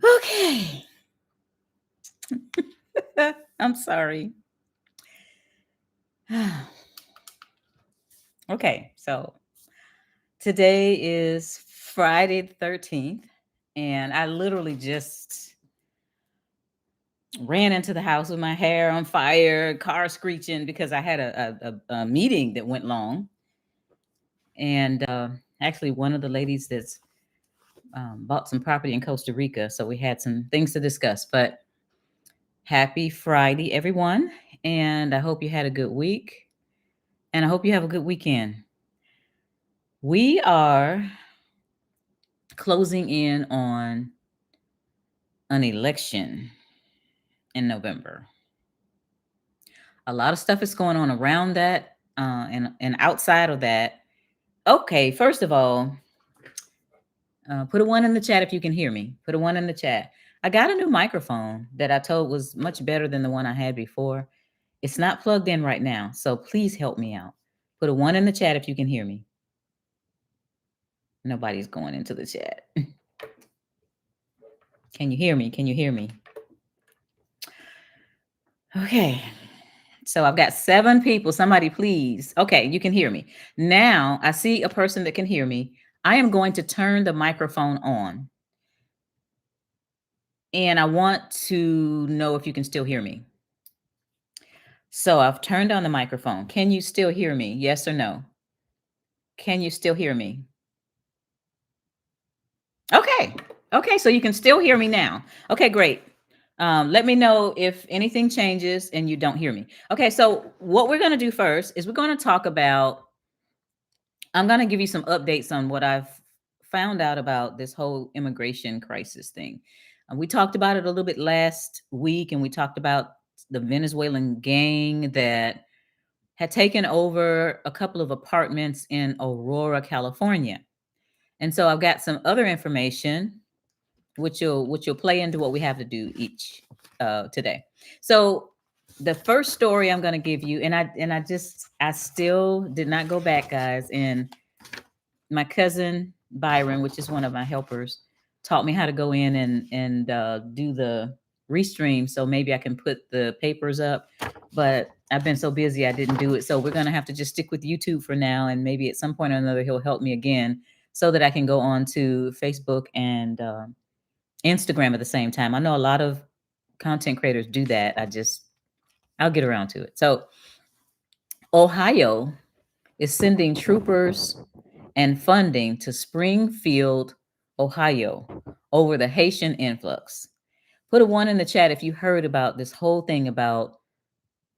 Okay. I'm sorry. Okay, so today is Friday the 13th, and I literally just ran into the house with my hair on fire, car screeching because I had a meeting that went long. And actually, one of the ladies that's bought some property in Costa Rica, so we had some things to discuss. But happy Friday, everyone, and I hope you had a good week, and I hope you have a good weekend. We are closing in on an election in November. A lot of stuff is going on around that and outside of that. Okay, first of all, put a one in the chat if you can hear me. Put a one in the chat. I got a new microphone that I told was much better than the one I had before. It's not plugged in right now, so please help me out. Put a one in the chat if you can hear me. Nobody's going into the chat. Can you hear me? Can you hear me? Okay. So I've got 7 people. Somebody please. Okay, you can hear me. Now I see a person that can hear me. I am going to turn the microphone on. And I want to know if you can still hear me. So I've turned on the microphone. Can you still hear me? Yes or no? Can you still hear me? Okay. Okay, so you can still hear me now. Okay, great. Let me know if anything changes and you don't hear me. Okay, so what we're going to do first is we're going to talk about, I'm going to give you some updates on what I've found out about this whole immigration crisis thing. We talked about it a little bit last week, and we talked about the Venezuelan gang that had taken over a couple of apartments in Aurora, California. And so I've got some other information which will play into what we have to do each today. So the first story I'm going to give you, and I still did not go back, guys. And my cousin Byron, which is one of my helpers, taught me how to go in and do the restream. So maybe I can put the papers up, but I've been so busy I didn't do it. So we're going to have to just stick with YouTube for now, and maybe at some point or another he'll help me again so that I can go on to Facebook and Instagram at the same time. I know a lot of content creators do that. I'll get around to it. So Ohio is sending troopers and funding to Springfield, Ohio over the Haitian influx. Put a one in the chat if you heard about this whole thing about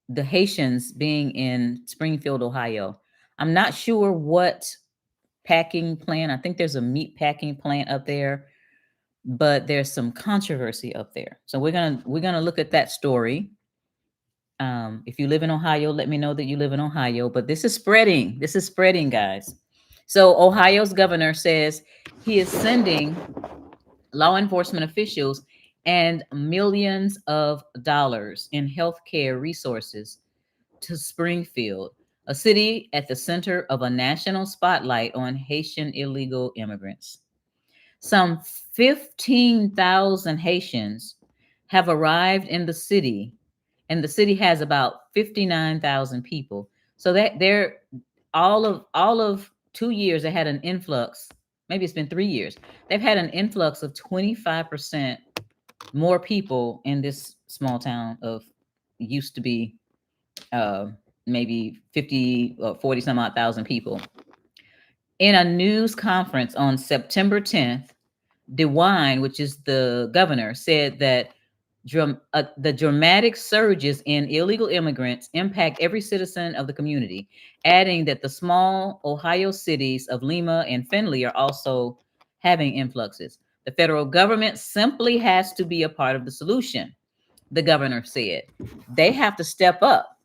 the Haitians being in Springfield, Ohio. I'm not sure what packing plant. I think there's a meat packing plant up there, but there's some controversy up there. So we're gonna look at that story. If you live in Ohio, let me know that you live in Ohio. But this is spreading. This is spreading, guys. So Ohio's governor says he is sending law enforcement officials and millions of dollars in healthcare resources to Springfield, a city at the center of a national spotlight on Haitian illegal immigrants. Some 15,000 Haitians have arrived in the city, and the city has about 59,000 people. So that they're all of 2 years they had an influx. Maybe it's been 3 years. They've had an influx of 25% more people in this small town of used to be uh maybe 50 or 40 some odd thousand people. In a news conference on September 10th, DeWine, which is the governor, said that the dramatic surges in illegal immigrants impact every citizen of the community, adding that the small Ohio cities of Lima and Findlay are also having influxes. The federal government simply has to be a part of the solution, the governor said. They have to step up.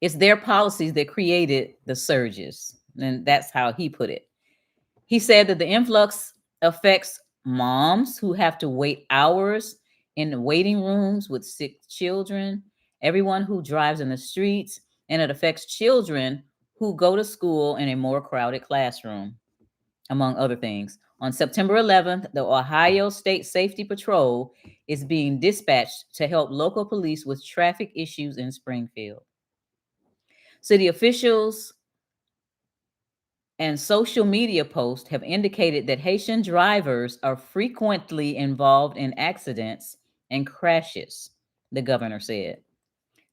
It's their policies that created the surges. And that's how he put it. He said that the influx affects moms who have to wait hours in the waiting rooms with sick children, everyone who drives in the streets, and it affects children who go to school in a more crowded classroom. among other things. On September 11th, the Ohio State Safety Patrol is being dispatched to help local police with traffic issues in Springfield. City officials and social media posts have indicated that Haitian drivers are frequently involved in accidents and crashes, the governor said.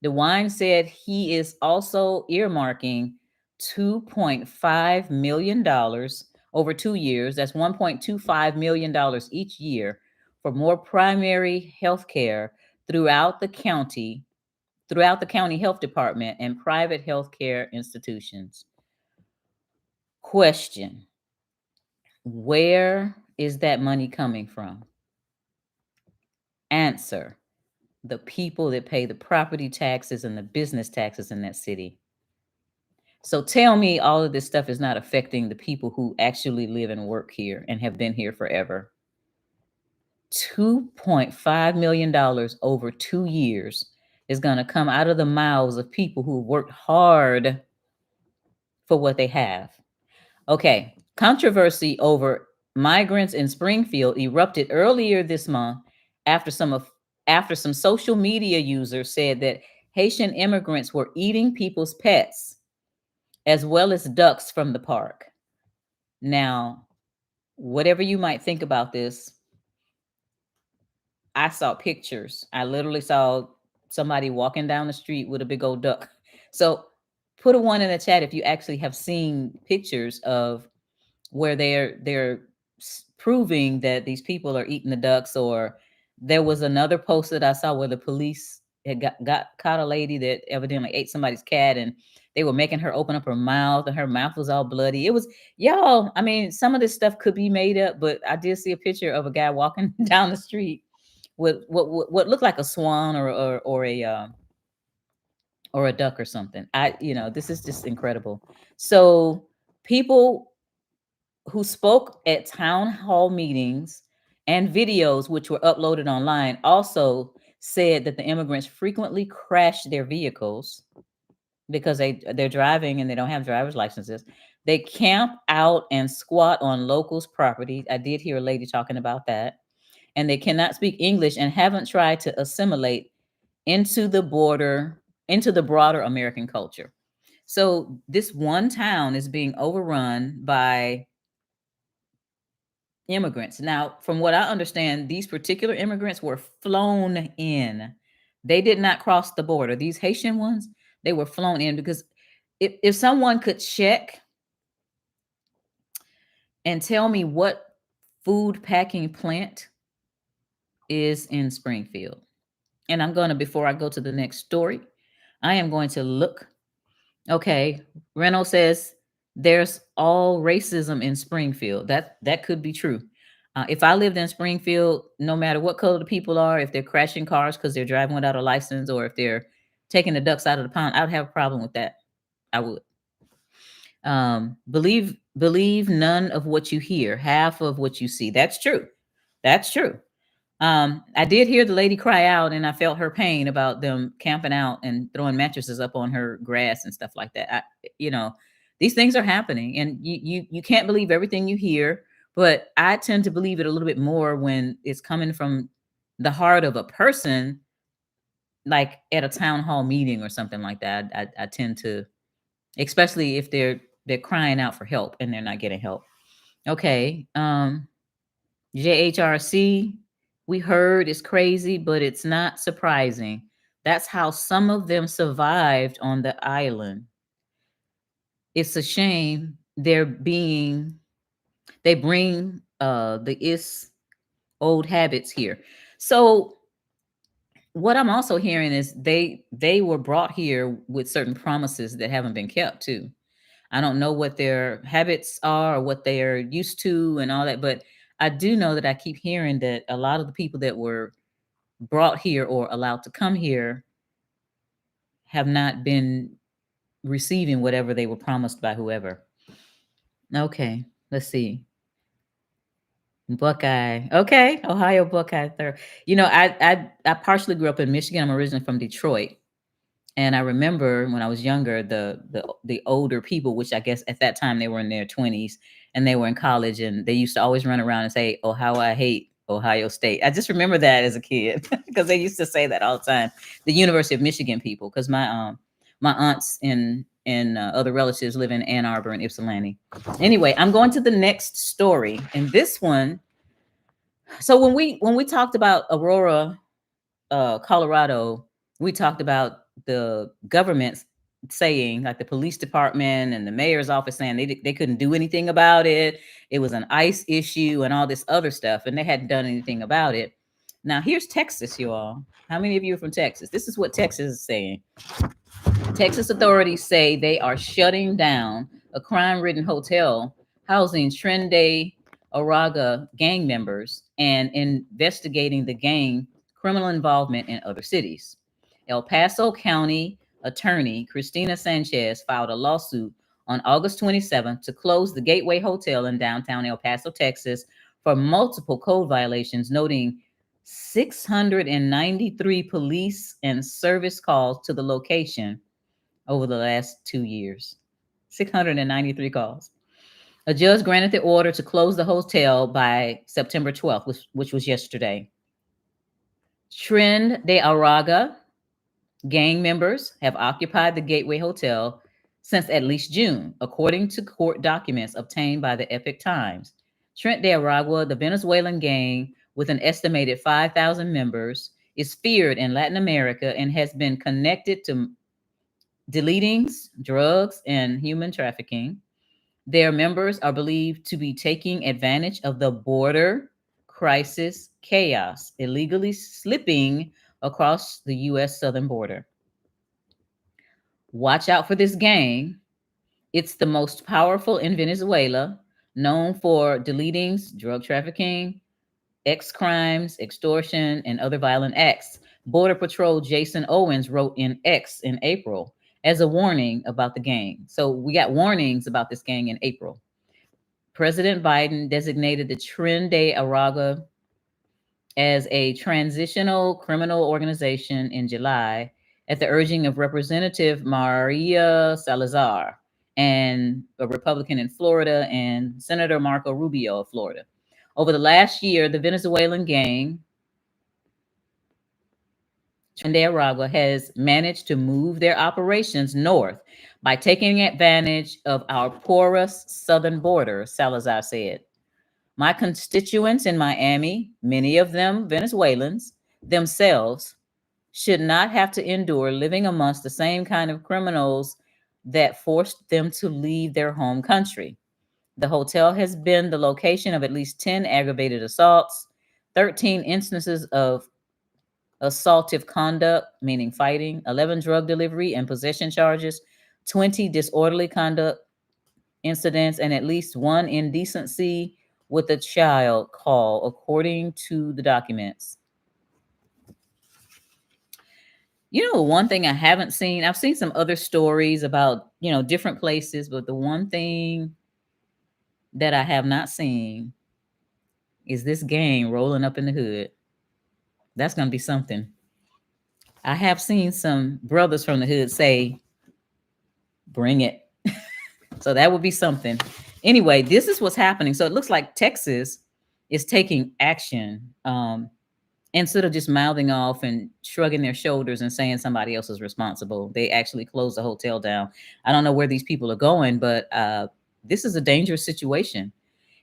DeWine said he is also earmarking $2.5 million over 2 years. That's $1.25 million each year for more primary health care throughout the county, throughout the county health department and private health care institutions. Question: where is that money coming from? Answer: the people that pay the property taxes and the business taxes in that city. So tell me all of this stuff is not affecting the people who actually live and work here and have been here forever. $2.5 million over 2 years is going to come out of the mouths of people who worked hard for what they have. Okay, controversy over migrants in Springfield erupted earlier this month after some social media users said that Haitian immigrants were eating people's pets as well as ducks from the park. Now, whatever you might think about this, I saw pictures. I literally saw somebody walking down the street with a big old duck. So put a one in the chat if you actually have seen pictures of where they're proving that these people are eating the ducks. Or there was another post that I saw where the police had got caught a lady that evidently ate somebody's cat, and they were making her open up her mouth, and her mouth was all bloody. It was, y'all, I mean, some of this stuff could be made up, but I did see a picture of a guy walking down the street with what looked like a swan or a duck or something. This is just incredible. So people who spoke at town hall meetings and videos which were uploaded online also said that the immigrants frequently crash their vehicles because they're driving and they don't have driver's licenses. They camp out and squat on locals' property. I did hear a lady talking about that. And they cannot speak English and haven't tried to assimilate into the broader American culture. So this one town is being overrun by immigrants. Now, from what I understand, these particular immigrants were flown in. They did not cross the border. These Haitian ones, they were flown in because if someone could check and tell me what food packing plant is in Springfield. And I'm going to, before I go to the next story, I am going to look. Okay, Renault says there's all racism in Springfield. That could be true. If I lived in Springfield, no matter what color the people are, if they're crashing cars because they're driving without a license, or if they're taking the ducks out of the pond, I would have a problem with that. I would. Believe none of what you hear, half of what you see. That's true. That's true. I did hear the lady cry out, and I felt her pain about them camping out and throwing mattresses up on her grass and stuff like that. These things are happening, and you can't believe everything you hear, but I tend to believe it a little bit more when it's coming from the heart of a person, like at a town hall meeting or something like that. I tend to, especially if they're crying out for help and they're not getting help. Okay. JHRC, we heard, is crazy, but it's not surprising. That's how some of them survived on the island. It's a shame they bring the old habits here. So what I'm also hearing is they were brought here with certain promises that haven't been kept too. I don't know what their habits are or what they're used to and all that, but I do know that I keep hearing that a lot of the people that were brought here or allowed to come here have not been receiving whatever they were promised by whoever. Okay, let's see. Buckeye. Okay, Ohio Buckeye third. I partially grew up in Michigan. I'm originally from Detroit. And I remember when I was younger, the older people, which I guess at that time they were in their 20s and they were in college, and they used to always run around and say, "Oh, how I hate Ohio State." I just remember that as a kid because they used to say that all the time. The University of Michigan people, because my aunts and other relatives live in Ann Arbor and Ypsilanti. Anyway, I'm going to the next story, and this one. So when we talked about Aurora, Colorado, we talked about the government saying, like the police department and the mayor's office saying they couldn't do anything about it. It was an ICE issue and all this other stuff, and they hadn't done anything about it. Now here's Texas, you all. How many of you are from Texas? This is what Texas is saying. Texas authorities say they are shutting down a crime-ridden hotel housing Trende Araga gang members and investigating the gang criminal involvement in other cities. El Paso County Attorney Christina Sanchez filed a lawsuit on August 27th to close the Gateway Hotel in downtown El Paso, Texas, for multiple code violations, noting 693 police and service calls to the location over the last 2 years. 693 calls. A judge granted the order to close the hotel by September 12th, which was yesterday. Tren de Araga gang members have occupied the Gateway Hotel since at least June, according to court documents obtained by the Epic Times. Tren de Aragua, the Venezuelan gang with an estimated 5,000 members, is feared in Latin America and has been connected to deletings, drugs, and human trafficking. Their members are believed to be taking advantage of the border crisis chaos, illegally slipping across the U.S. southern border. Watch out for this gang. It's the most powerful in Venezuela, known for deletings, drug trafficking, X crimes, extortion, and other violent acts. Border Patrol Jason Owens wrote in X in April as a warning about the gang. So we got warnings about this gang in April. President Biden designated the Tren de Araga as a transitional criminal organization in July at the urging of Representative Maria Salazar, and a Republican in Florida, and Senator Marco Rubio of Florida. Over the last year, the Venezuelan gang, Tren de Aragua, has managed to move their operations north by taking advantage of our porous southern border, Salazar said. My constituents in Miami, many of them Venezuelans themselves, should not have to endure living amongst the same kind of criminals that forced them to leave their home country. The hotel has been the location of at least 10 aggravated assaults, 13 instances of assaultive conduct, meaning fighting, 11 drug delivery and possession charges, 20 disorderly conduct incidents, and at least one indecency with a child call, according to the documents. You know, one thing I haven't seen, I've seen some other stories about, different places, but the one thing that I have not seen is this gang rolling up in the hood. That's going to be something. I have seen some brothers from the hood say, bring it. So that would be something. Anyway, this is what's happening. So it looks like Texas is taking action, instead of just mouthing off and shrugging their shoulders and saying somebody else is responsible. They actually closed the hotel down. I don't know where these people are going, but this is a dangerous situation.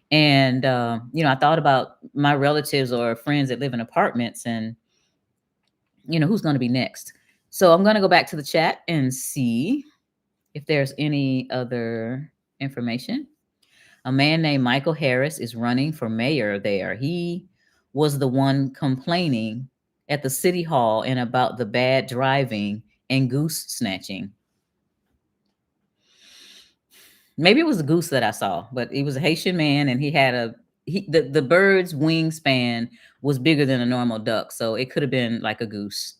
And, I thought about my relatives or friends that live in apartments, and, who's going to be next. So I'm going to go back to the chat and see if there's any other information. A man named Michael Harris is running for mayor there. He was the one complaining at the city hall and about the bad driving and goose snatching. Maybe it was a goose that I saw, but it was a Haitian man, and the bird's wingspan was bigger than a normal duck, so it could have been like a goose.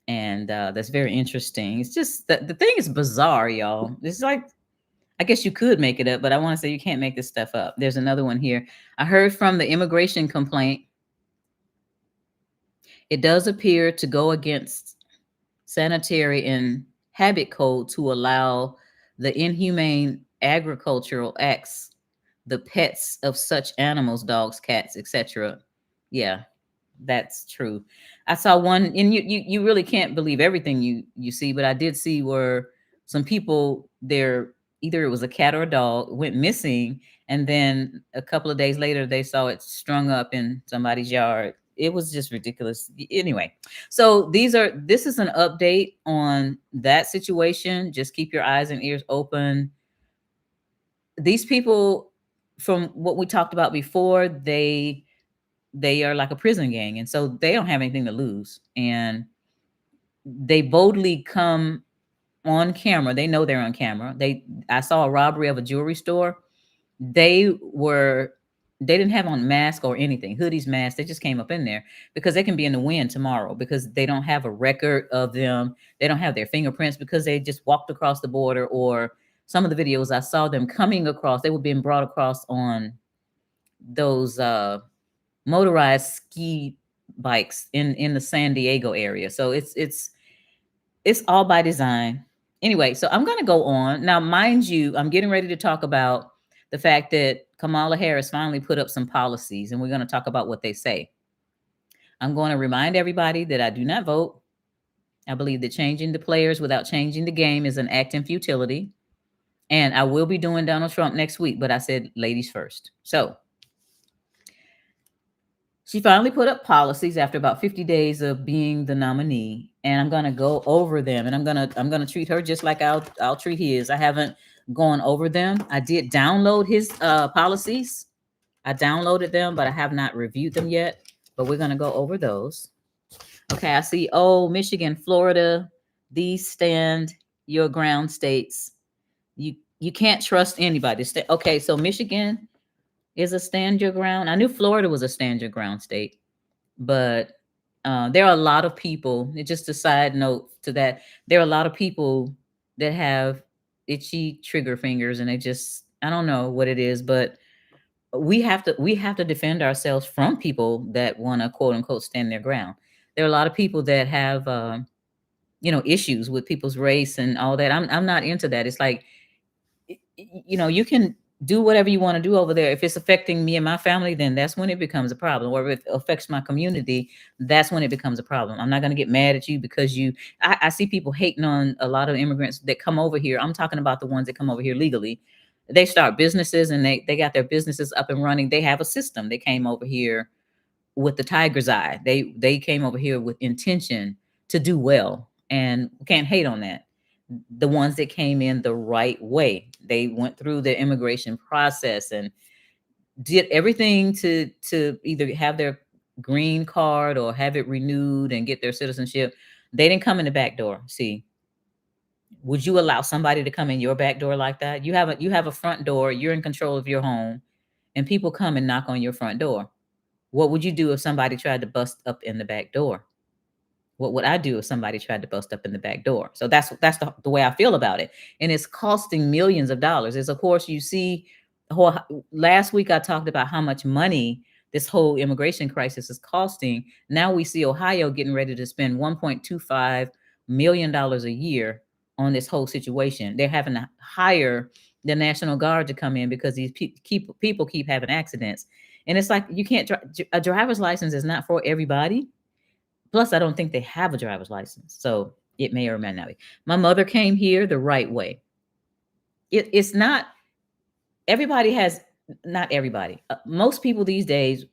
And that's very interesting. It's just the thing is bizarre, y'all. It's like, I guess you could make it up, but I want to say you can't make this stuff up. There's another one here. I heard from the immigration complaint. It does appear to go against sanitary and habit code to allow the inhumane agricultural acts, the pets of such animals, dogs, cats, etc. Yeah, that's true. I saw one, and you really can't believe everything you see, but I did see where some people there, either it was a cat or a dog, went missing, and then a couple of days later they saw it strung up in somebody's yard. It was just ridiculous. Anyway, so this is an update on that situation. Just keep your eyes and ears open. These people, from what we talked about before, they are like a prison gang, and so they don't have anything to lose, and they boldly come on camera. They know they're on camera. I saw a robbery of a jewelry store. They didn't have on mask or anything, hoodies, masks. They just came up in there because they can be in the wind tomorrow, because they don't have a record of them. They don't have their fingerprints because they just walked across the border. Or some of the videos I saw them coming across, they were being brought across on those motorized ski bikes in the San Diego area. So it's all by design. Anyway, so I'm going to go on. Now, mind you, I'm getting ready to talk about the fact that Kamala Harris finally put up some policies, and we're going to talk about what they say. I'm going to remind everybody that I do not vote. I believe that changing the players without changing the game is an act in futility. And I will be doing Donald Trump next week, but I said ladies first. So she finally put up policies after about 50 days of being the nominee, and I'm going to go over them, and I'm going to treat her just like I'll treat his. I haven't gone over them. I did download his policies. I downloaded them, but I have not reviewed them yet, but we're going to go over those. Okay, I see, Michigan, Florida, these stand your ground states. You can't trust anybody. Okay, so Michigan is a stand your ground. I knew Florida was a stand your ground state, but there are a lot of people. It's just a side note to that. There are a lot of people that have itchy trigger fingers, and I don't know what it is, but we have to defend ourselves from people that want to quote unquote stand their ground. There are a lot of people that have issues with people's race and all that. I'm not into that. It's like, you can do whatever you want to do over there. If it's affecting me and my family, then that's when it becomes a problem. Or if it affects my community, that's when it becomes a problem. I'm not going to get mad at you because I see people hating on a lot of immigrants that come over here. I'm talking about the ones that come over here legally. They start businesses, and they got their businesses up and running. They have a system. They came over here with the tiger's eye. They came over here with intention to do well, and can't hate on that. The ones that came in the right way, they went through the immigration process and did everything to either have their green card or have it renewed and get their citizenship. They didn't come in the back door. See, would you allow somebody to come in your back door like that? You have a front door, you're in control of your home, and people come and knock on your front door. What would you do if somebody tried to bust up in the back door? What would I do if somebody tried to bust up in the back door? So that's the way I feel about it. And it's costing millions of dollars. As of course you see, last week I talked about how much money this whole immigration crisis is costing. Now we see Ohio getting ready to spend $1.25 million a year on this whole situation. They're having to hire the National Guard to come in because these people keep having accidents. And it's like, you can't a driver's license is not for everybody. Plus, I don't think they have a driver's license. So it may or may not be. My mother came here the right way. It's not everybody has, not everybody. Most people these days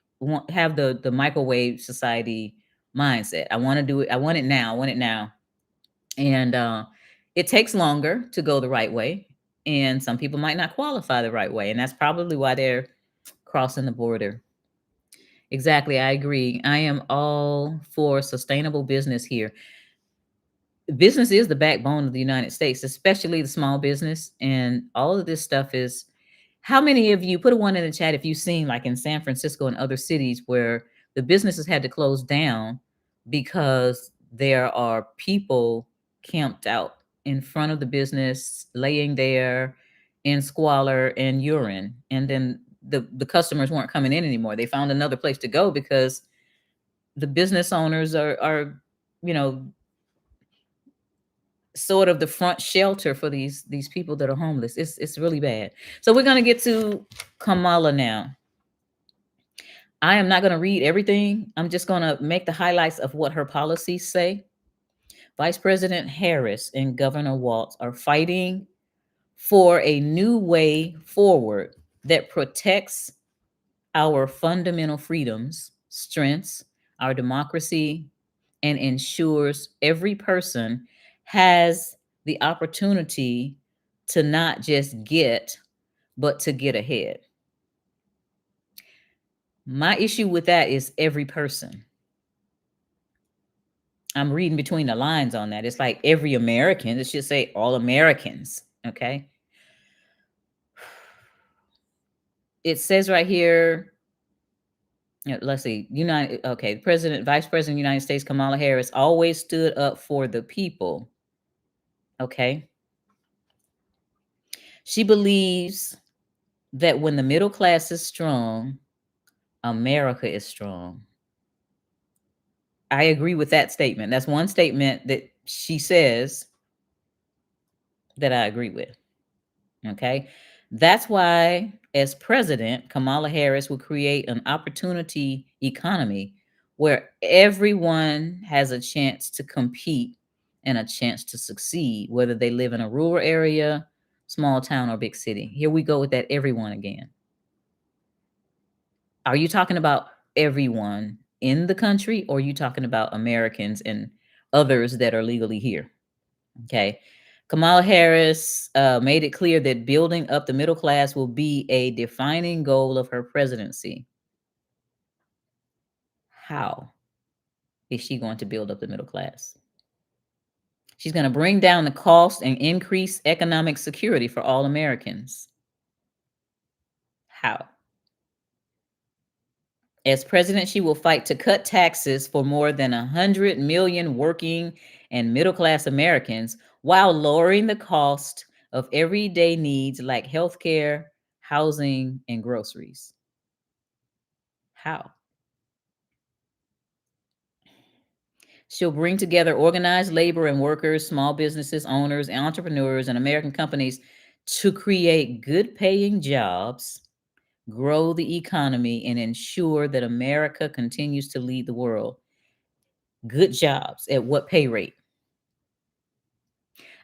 have the microwave society mindset. I want to do it. I want it now. I want it now. And it takes longer to go the right way. And some people might not qualify the right way. And that's probably why they're crossing the border. Exactly. I agree. I am all for sustainable business here. Business is the backbone of the United States, especially the small business. And all of this stuff is, how many of you, put a one in the chat if you've seen, like in San Francisco and other cities where the businesses had to close down because there are people camped out in front of the business, laying there in squalor and urine. And then the customers weren't coming in anymore. They found another place to go because the business owners are you know, sort of the front shelter for these people that are homeless. It's really bad. So we're gonna get to Kamala now. I am not gonna read everything. I'm just gonna make the highlights of what her policies say. Vice President Harris and Governor Walz are fighting for a new way forward that protects our fundamental freedoms, strengths, our democracy, and ensures every person has the opportunity to not just get, but to get ahead. My issue with that is every person. I'm reading between the lines on that. It's like every American. It should say all Americans. Okay. It says right here, let's see, Vice President of the United States, Kamala Harris, always stood up for the people. Okay. She believes that when the middle class is strong, America is strong. I agree with that statement. That's one statement that she says that I agree with. Okay. That's why, as president, Kamala Harris will create an opportunity economy where everyone has a chance to compete and a chance to succeed, whether they live in a rural area, small town, or big city. Here we go with that everyone again. Are you talking about everyone in the country, or are you talking about Americans and others that are legally here? Okay. Kamala Harris made it clear that building up the middle class will be a defining goal of her presidency. How is she going to build up the middle class? She's going to bring down the cost and increase economic security for all Americans. How? As president, she will fight to cut taxes for more than 100 million working and middle class Americans while lowering the cost of everyday needs like healthcare, housing, and groceries. How? She'll bring together organized labor and workers, small businesses, owners, entrepreneurs, and American companies to create good paying jobs, grow the economy, and ensure that America continues to lead the world. Good jobs at what pay rate?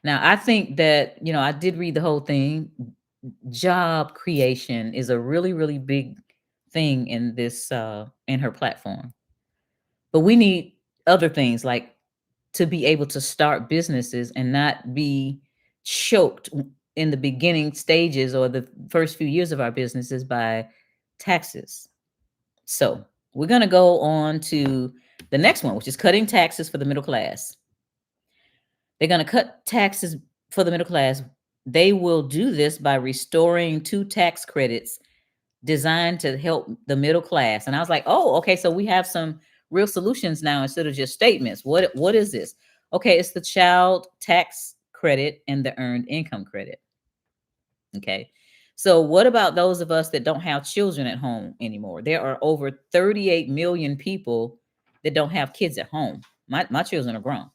Now, I think that, I did read the whole thing. Job creation is a really, really big thing in this, in her platform. But we need other things like to be able to start businesses and not be choked in the beginning stages or the first few years of our businesses by taxes. So we're going to go on to the next one, which is cutting taxes for the middle class. They're going to cut taxes for the middle class. They will do this by restoring two tax credits designed to help the middle class. And I was like, oh, okay, so we have some real solutions now instead of just statements. What is this? Okay, it's the child tax credit and the earned income credit. Okay. So what about those of us that don't have children at home anymore? There are over 38 million people that don't have kids at home. My children are grown.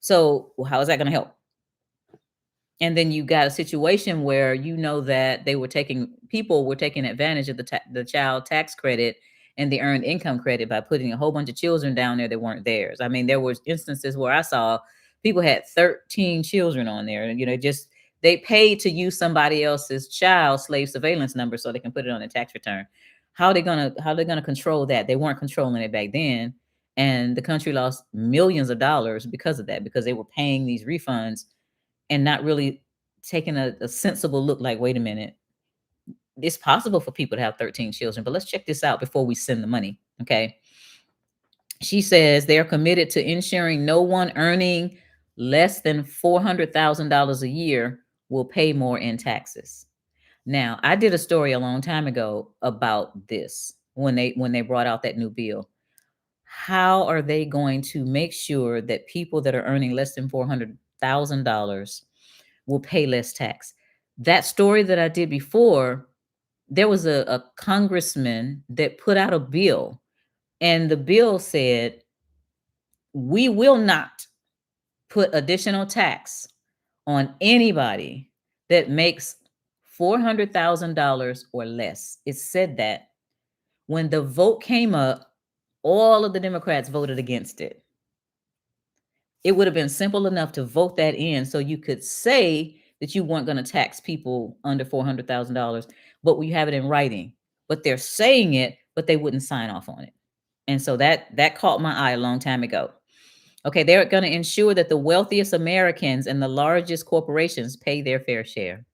So how is that going to help? And then you got a situation where that people were taking advantage of the child tax credit and the earned income credit by putting a whole bunch of children down there that weren't theirs. I mean, there was instances where I saw people had 13 children on there, and just they paid to use somebody else's child slave surveillance number so they can put it on their tax return. How are they gonna control that? They weren't controlling it back then, and the country lost millions of dollars because of that, because they were paying these refunds and not really taking a sensible look like, wait a minute, it's possible for people to have 13 children, but let's check this out before we send the money. Okay. She says they are committed to ensuring no one earning less than $400,000 a year will pay more in taxes. Now, I did a story a long time ago about this when they brought out that new bill. How are they going to make sure that people that are earning less than $400,000 will pay less tax? That story that I did before, there was a congressman that put out a bill, and the bill said, we will not put additional tax on anybody that makes $400,000 or less. It said that. When the vote came up, all of the Democrats voted against it. It would have been simple enough to vote that in so you could say that you weren't going to tax people under $400,000, but we have it in writing. But they're saying it, but they wouldn't sign off on it. And so that caught my eye a long time ago. Okay, they're going to ensure that the wealthiest Americans and the largest corporations pay their fair share.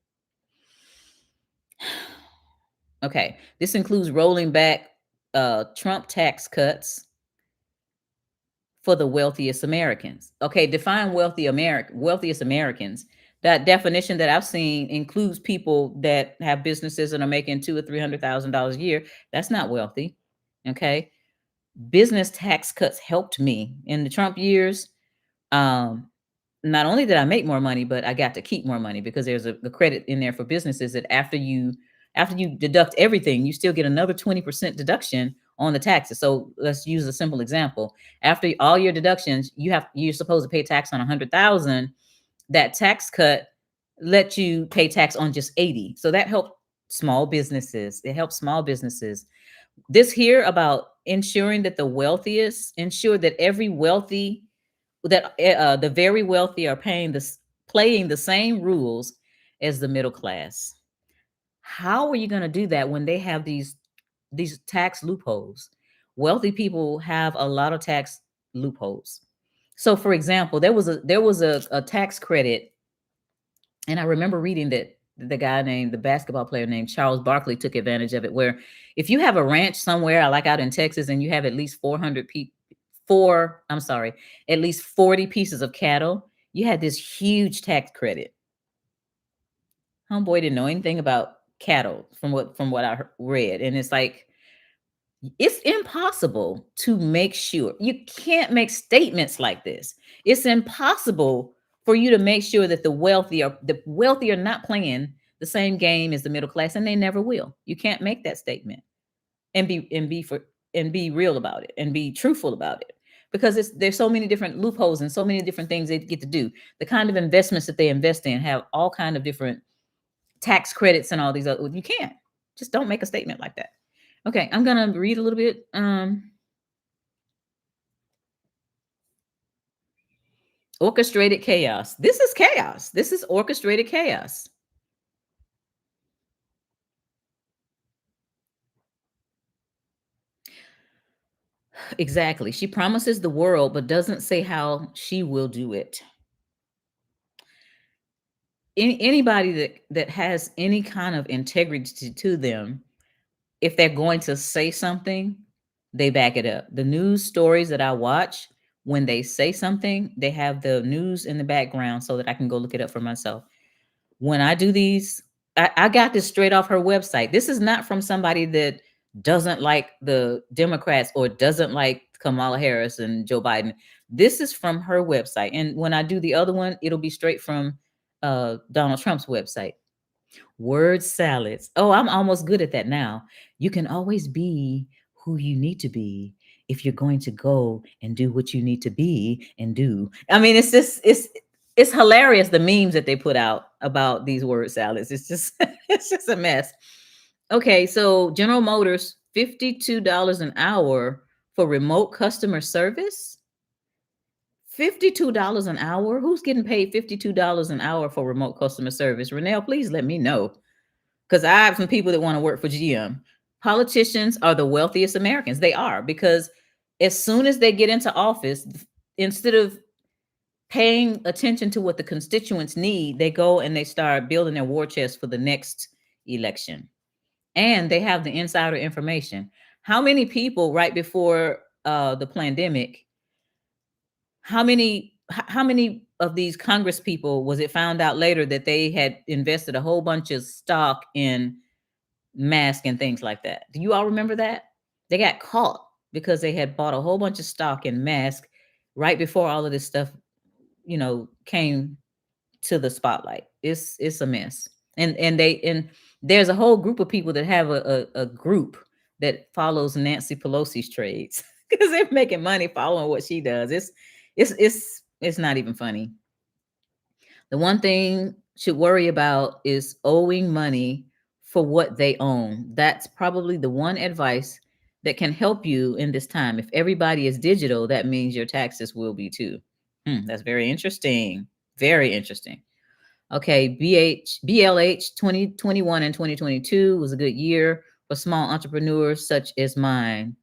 Okay, this includes rolling back Trump tax cuts for the wealthiest Americans. Okay, define wealthiest Americans. That definition that I've seen includes people that have businesses and are making $200,000 or $300,000 a year. That's not wealthy. Okay, business tax cuts helped me in the Trump years. Not only did I make more money, but I got to keep more money because there's a credit in there for businesses that after you deduct everything, you still get another 20% deduction on the taxes. So let's use a simple example. After all your deductions, you're supposed to pay tax on 100,000. That tax cut let you pay tax on just 80. So that helped small businesses. It helps small businesses. This here about ensuring that the wealthiest, ensure that every wealthy, that the very wealthy are playing the same rules as the middle class. How are you going to do that when they have these tax loopholes? Wealthy people have a lot of tax loopholes. So, for example, there was a tax credit, and I remember reading that the basketball player named Charles Barkley took advantage of it. Where if you have a ranch somewhere, like out in Texas, and you have at least at least 40 pieces of cattle, you had this huge tax credit. Homeboy didn't know anything about cattle from what I read. And it's like, it's impossible to make sure. You can't make statements like this. It's impossible for you to make sure that the wealthy are not playing the same game as the middle class, and they never will. You can't make that statement and be real about it and be truthful about it, because there's so many different loopholes and so many different things they get to do. The kind of investments that they invest in have all kind of different tax credits and all these other. You can't just don't make a statement like that. Okay, I'm gonna read a little bit. Orchestrated chaos. This is chaos. This is orchestrated chaos. Exactly. She promises the world, but doesn't say how she will do it. Anybody that has any kind of integrity to them, if they're going to say something, they back it up. The news stories that I watch, when they say something, they have the news in the background so that I can go look it up for myself. When I do these, I got this straight off her website. This is not from somebody that doesn't like the Democrats or doesn't like Kamala Harris and Joe Biden. This is from her website. And when I do the other one, it'll be straight from Donald Trump's website. Word salads. Oh, I'm almost good at that now. You can always be who you need to be if you're going to go and do what you need to be and do. I mean, it's hilarious, the memes that they put out about these word salads. It's just it's just a mess. Okay, so General Motors, $52 an hour for remote customer service. $52 an hour? Who's getting paid $52 an hour for remote customer service? Renelle, please let me know, because I have some people that want to work for GM. Politicians are the wealthiest Americans. They are, because as soon as they get into office, instead of paying attention to what the constituents need, they go and they start building their war chest for the next election. And they have the insider information. How many people right before the pandemic, how many of these Congress people was it found out later that they had invested a whole bunch of stock in masks and things like that? Do you all remember that? They got caught because they had bought a whole bunch of stock in masks right before all of this stuff, came to the spotlight. It's a mess. And there's a whole group of people that have a group that follows Nancy Pelosi's trades because they're making money following what she does. It's It's not even funny. The one thing should worry about is owing money for what they own. That's probably the one advice that can help you in this time. If everybody is digital, that means your taxes will be too. That's very interesting. Very interesting. Okay, BLH 2021 and 2022 was a good year for small entrepreneurs such as mine.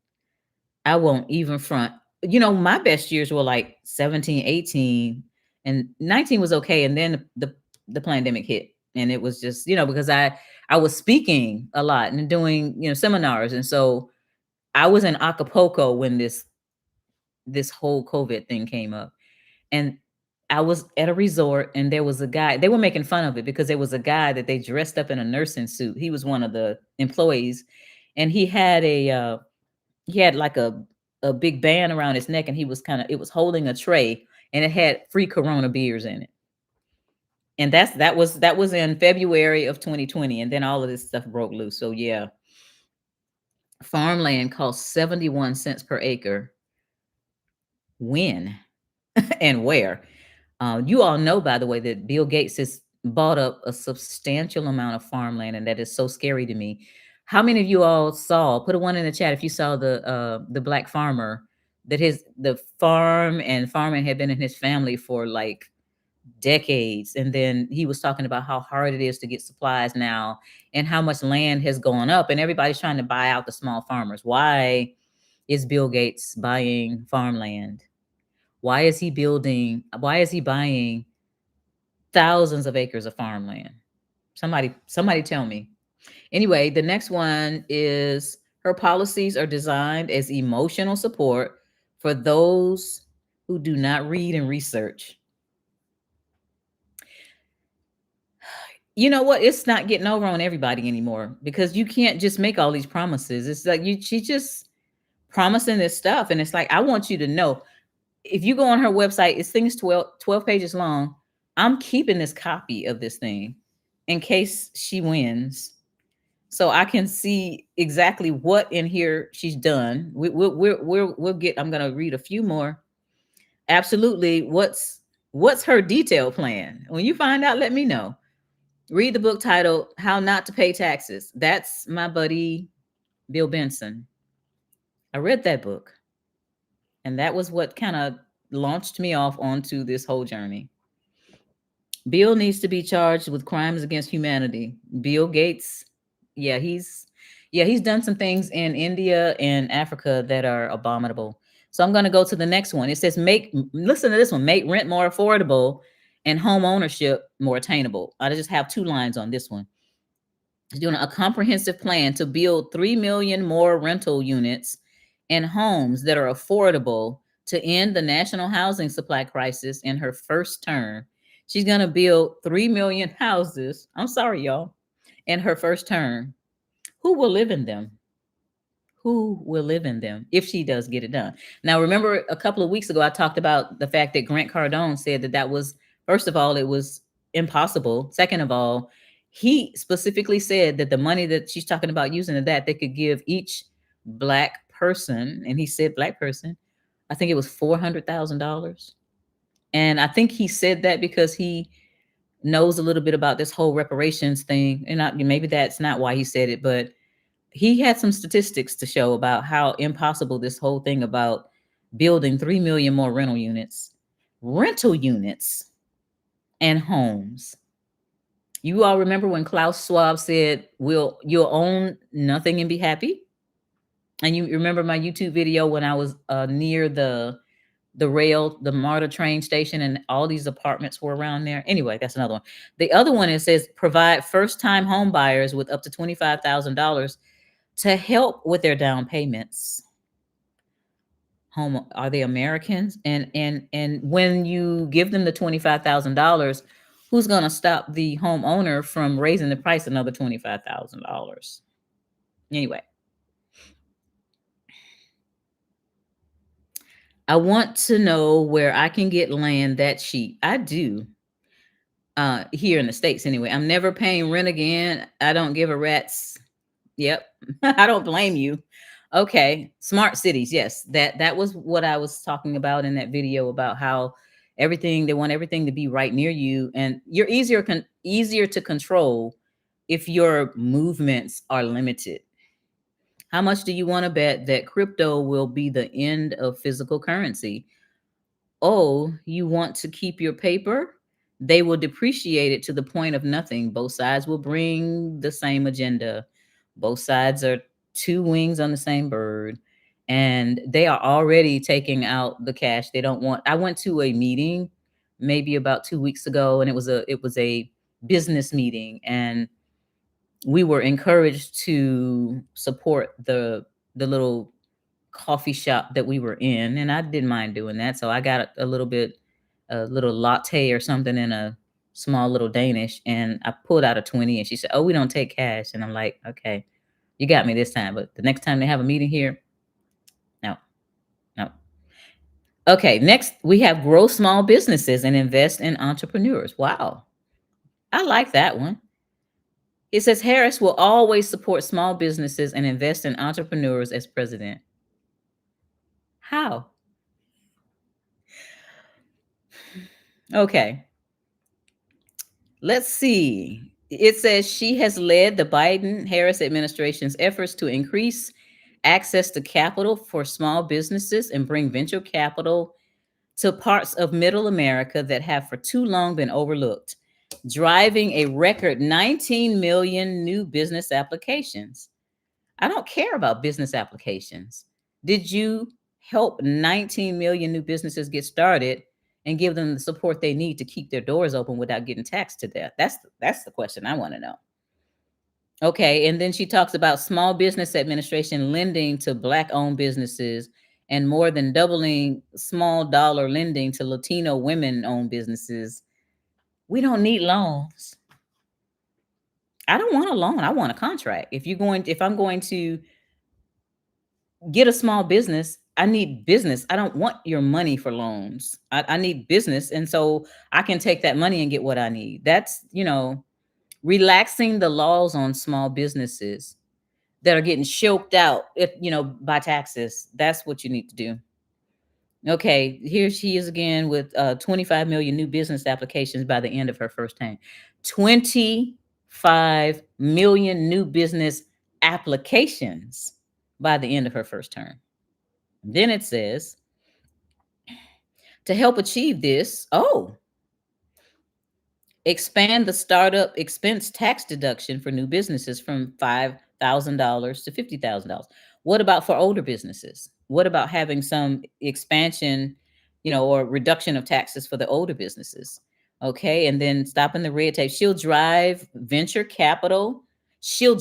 I won't even front. My best years were like 17, 18, and 19 was okay. And then the pandemic hit. And it was just, because I was speaking a lot and doing, seminars. And so I was in Acapulco when this whole COVID thing came up. And I was at a resort and there was a guy, they were making fun of it because there was a guy that they dressed up in a nursing suit. He was one of the employees, and he had like a big band around his neck, and it was holding a tray, and it had free Corona beers in it. And that was in February of 2020, and then all of this stuff broke loose. So yeah, farmland costs 71 cents per acre. When and where? You all know, by the way, that Bill Gates has bought up a substantial amount of farmland, and that is so scary to me. How many of you all saw? Put a one in the chat if you saw the black farmer that the farm and farming had been in his family for like decades, and then he was talking about how hard it is to get supplies now, and how much land has gone up, and everybody's trying to buy out the small farmers. Why is Bill Gates buying farmland? Why is he buying thousands of acres of farmland? Somebody tell me. Anyway, the next one is her policies are designed as emotional support for those who do not read and research. You know what? It's not getting over on everybody anymore, because you can't just make all these promises. It's like she just promising this stuff, and it's like, I want you to know, if you go on her website, it's things 12 pages long. I'm keeping this copy of this thing in case she wins, so I can see exactly what in here she's done. We'll get. I'm gonna read a few more. Absolutely. What's her detailed plan? When you find out, let me know. Read the book titled "How Not to Pay Taxes." That's my buddy Bill Benson. I read that book, and that was what kind of launched me off onto this whole journey. Bill needs to be charged with crimes against humanity. Bill Gates, yeah, he's done some things in India and Africa that are abominable. So I'm going to go to the next one. It says listen to this one, make rent more affordable and home ownership more attainable. I just have two lines on this one. He's doing a comprehensive plan to build 3 million more rental units and homes that are affordable to end the national housing supply crisis in her first term. She's going to build 3 million houses. I'm sorry, y'all, in her first term. Who will live in them? Who will live in them if she does get it done? Now, remember a couple of weeks ago, I talked about the fact that Grant Cardone said that was, first of all, it was impossible. Second of all, he specifically said that the money that she's talking about using that they could give each black person, and he said black person, I think it was $400,000. And I think he said that because he knows a little bit about this whole reparations thing. And maybe that's not why he said it, but he had some statistics to show about how impossible this whole thing about building 3 million more rental units and homes. You all remember when Klaus Schwab said, you'll own nothing and be happy? And you remember my YouTube video when I was near the MARTA train station, and all these apartments were around there. Anyway, that's another one. The other one, it says provide first-time home buyers with up to $25,000 to help with their down payments. Are they Americans? And when you give them the $25,000, who's going to stop the homeowner from raising the price another $25,000? Anyway, I want to know where I can get land that cheap. I do. Here in the States anyway. I'm never paying rent again. I don't give a rat's. Yep. I don't blame you. Okay. Smart cities. Yes. That was what I was talking about in that video, about how Everything, they want everything to be right near you, and you're easier to control if your movements are limited. How much do you want to bet that crypto will be the end of physical currency? Oh, you want to keep your paper? They will depreciate it to the point of nothing. Both sides will bring the same agenda. Both sides are two wings on the same bird. And they are already taking out the cash they don't want. I went to a meeting maybe about 2 weeks ago, and it was a business meeting, and we were encouraged to support the little coffee shop that we were in, and I didn't mind doing that. So I got a little latte or something in a small little Danish, and I pulled out a 20, and she said, "Oh, we don't take cash." And I'm like, "Okay, you got me this time, but the next time they have a meeting here, no, no." Okay, next we have grow small businesses and invest in entrepreneurs. Wow. I like that one. It says Harris will always support small businesses and invest in entrepreneurs as president. How? Okay. Let's see. It says she has led the Biden Harris administration's efforts to increase access to capital for small businesses and bring venture capital to parts of middle America that have for too long been overlooked, driving a record 19 million new business applications. I don't care about business applications. Did you help 19 million new businesses get started and give them the support they need to keep their doors open without getting taxed to death? That's the question I want to know. Okay, and then she talks about Small Business Administration lending to Black-owned businesses and more than doubling small dollar lending to Latino women-owned businesses. We don't need loans. I don't want a loan. I want a contract. If I'm going to get a small business, I need business. I don't want your money for loans. I need business. And so I can take that money and get what I need. That's, relaxing the laws on small businesses that are getting choked out, by taxes. That's what you need to do. Okay, here she is again with 25 million new business applications by the end of her first term. 25 million new business applications by the end of her first term. Then it says, to help achieve this, expand the startup expense tax deduction for new businesses from $5,000 to $50,000. What about for older businesses? What about having some expansion, or reduction of taxes for the older businesses? Okay, and then stopping the red tape. She'll drive venture capital to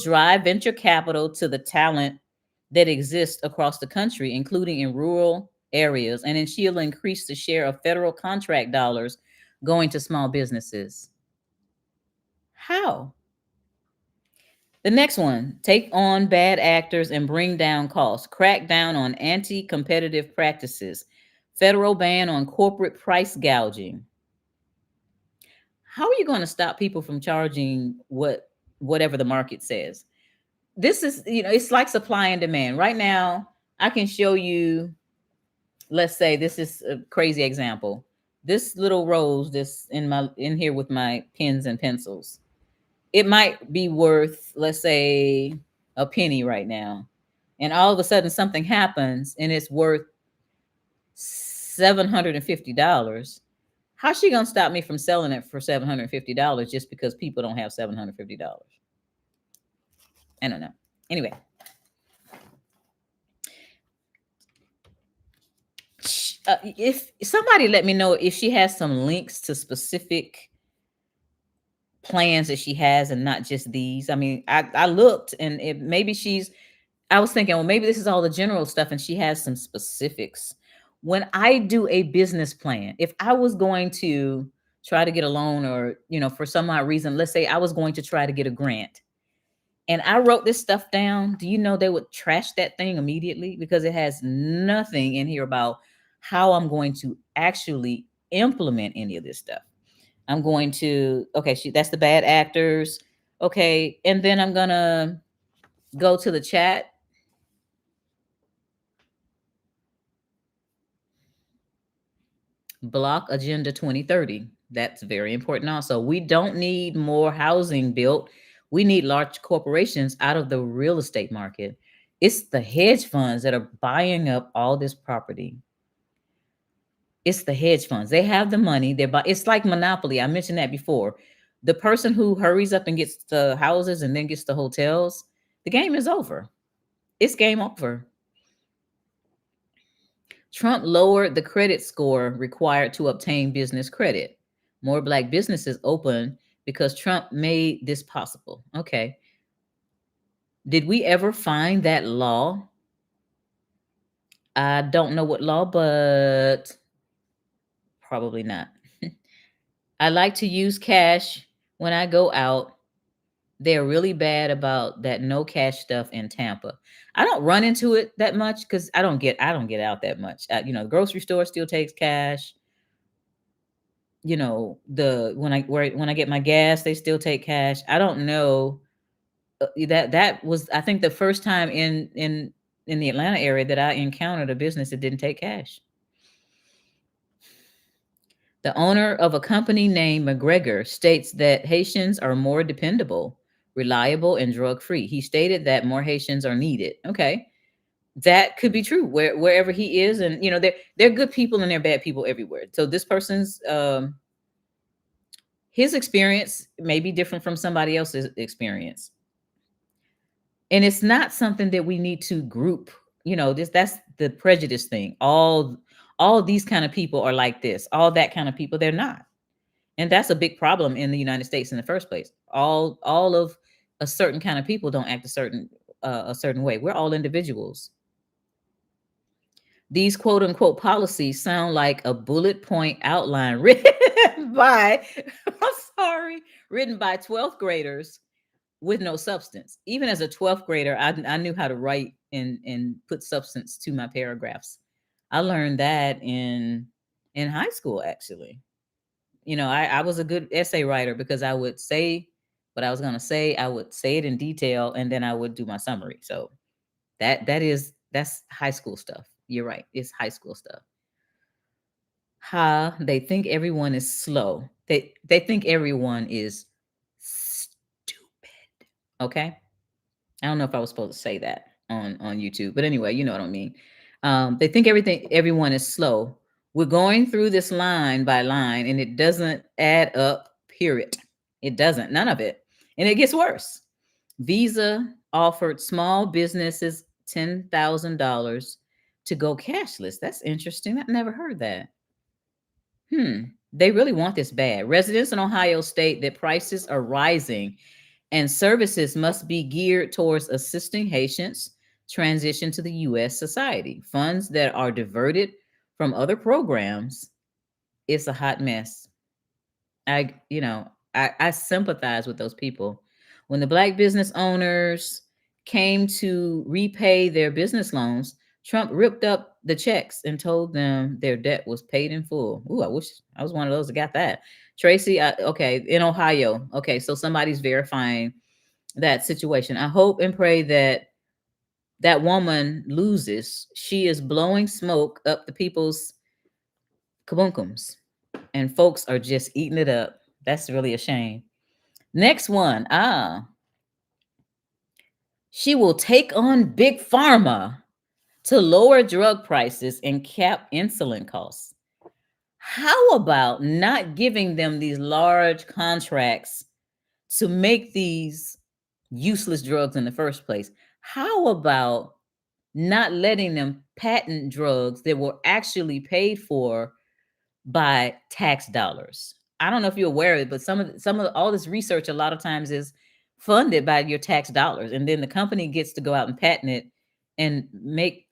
the talent that exists across the country, including in rural areas, and then she'll increase the share of federal contract dollars going to small businesses. How? The next one, take on bad actors and bring down costs, crack down on anti-competitive practices, federal ban on corporate price gouging. How are you going to stop people from charging whatever the market says? This is, it's like supply and demand. Right now, I can show you, let's say this is a crazy example. This little rose this in here with my pens and pencils, it might be worth, let's say, a penny right now. And all of a sudden something happens and it's worth $750. How's she gonna stop me from selling it for $750 just because people don't have $750? I don't know. Anyway, if somebody let me know if she has some links to specific plans that she has and not just these. I mean, I looked, and I was thinking, well, maybe this is all the general stuff and she has some specifics. When I do a business plan, if I was going to try to get a loan, or, for some odd reason, let's say I was going to try to get a grant and I wrote this stuff down, do you know they would trash that thing immediately because it has nothing in here about how I'm going to actually implement any of this stuff. I'm going to, okay, that's the bad actors. Okay. And then I'm going to go to the chat. Block Agenda 2030. That's very important also. We don't need more housing built. We need large corporations out of the real estate market. It's the hedge funds that are buying up all this property. It's the hedge funds. They have the money. It's like monopoly. I mentioned that before. The person who hurries up and gets the houses and then gets the hotels, the game is over. It's game over. Trump lowered the credit score required to obtain business credit. More black businesses open because Trump made this possible. Okay. Did we ever find that law? I don't know what law, but probably not. I like to use cash when I go out. They're really bad about that no cash stuff in Tampa. I don't run into it that much because I don't get out that much. The grocery store still takes cash. The when I get my gas, they still take cash. I don't know that was I think the first time in the Atlanta area that I encountered a business that didn't take cash. The owner of a company named McGregor states that Haitians are more dependable, reliable, and drug free. He stated that more Haitians are needed. Okay, that could be true wherever he is, and they're good people and they're bad people everywhere. So this person's his experience may be different from somebody else's experience, and it's not something that we need to group. That's the prejudice thing. All these kind of people are like this. All that kind of people, they're not. And that's a big problem in the United States in the first place. All of a certain kind of people don't act a certain way. We're all individuals. These quote unquote policies sound like a bullet point outline written by I'm sorry, written by 12th graders with no substance. Even as a 12th grader, I knew how to write and put substance to my paragraphs. I learned that in high school actually. I was a good essay writer because I would say what I was going to say. I would say it in detail and then I would do my summary. So that's high school stuff. You're right. It's high school stuff. They think everyone is slow. They think everyone is stupid. Okay? I don't know if I was supposed to say that on YouTube, but anyway, you know what I mean. They think everyone is slow. We're going through this line by line, and it doesn't add up. Period. It doesn't. None of it, and it gets worse. Visa offered small businesses $10,000 to go cashless. That's interesting. I've never heard that. They really want this bad. Residents in Ohio state that prices are rising and services must be geared towards assisting Haitians transition to the U.S. society. Funds that are diverted from other programs, it's a hot mess. I sympathize with those people. When the black business owners came to repay their business loans, Trump ripped up the checks and told them their debt was paid in full. Ooh, I wish I was one of those that got that. Tracy, okay, in Ohio. Okay, so somebody's verifying that situation. I hope and pray that that woman loses. She is blowing smoke up the people's kabunkums, and folks are just eating it up. That's really a shame. Next one. She will take on big pharma to lower drug prices and cap insulin costs. How about not giving them these large contracts to make these useless drugs in the first place? How about not letting them patent drugs that were actually paid for by tax dollars? I don't know if you're aware of it, but some of all this research a lot of times is funded by your tax dollars, and then the company gets to go out and patent it and make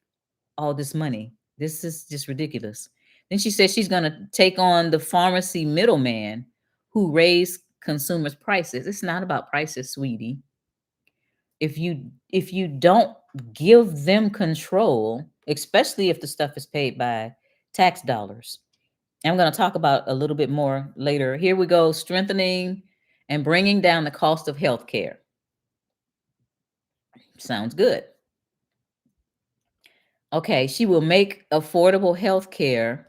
all this money. This is just ridiculous. Then she says she's going to take on the pharmacy middleman who raise consumers' prices. It's not about prices, sweetie. If you don't give them control, especially if the stuff is paid by tax dollars. I'm going to talk about a little bit more later. Here we go, strengthening and bringing down the cost of healthcare. Sounds good. Okay, she will make affordable healthcare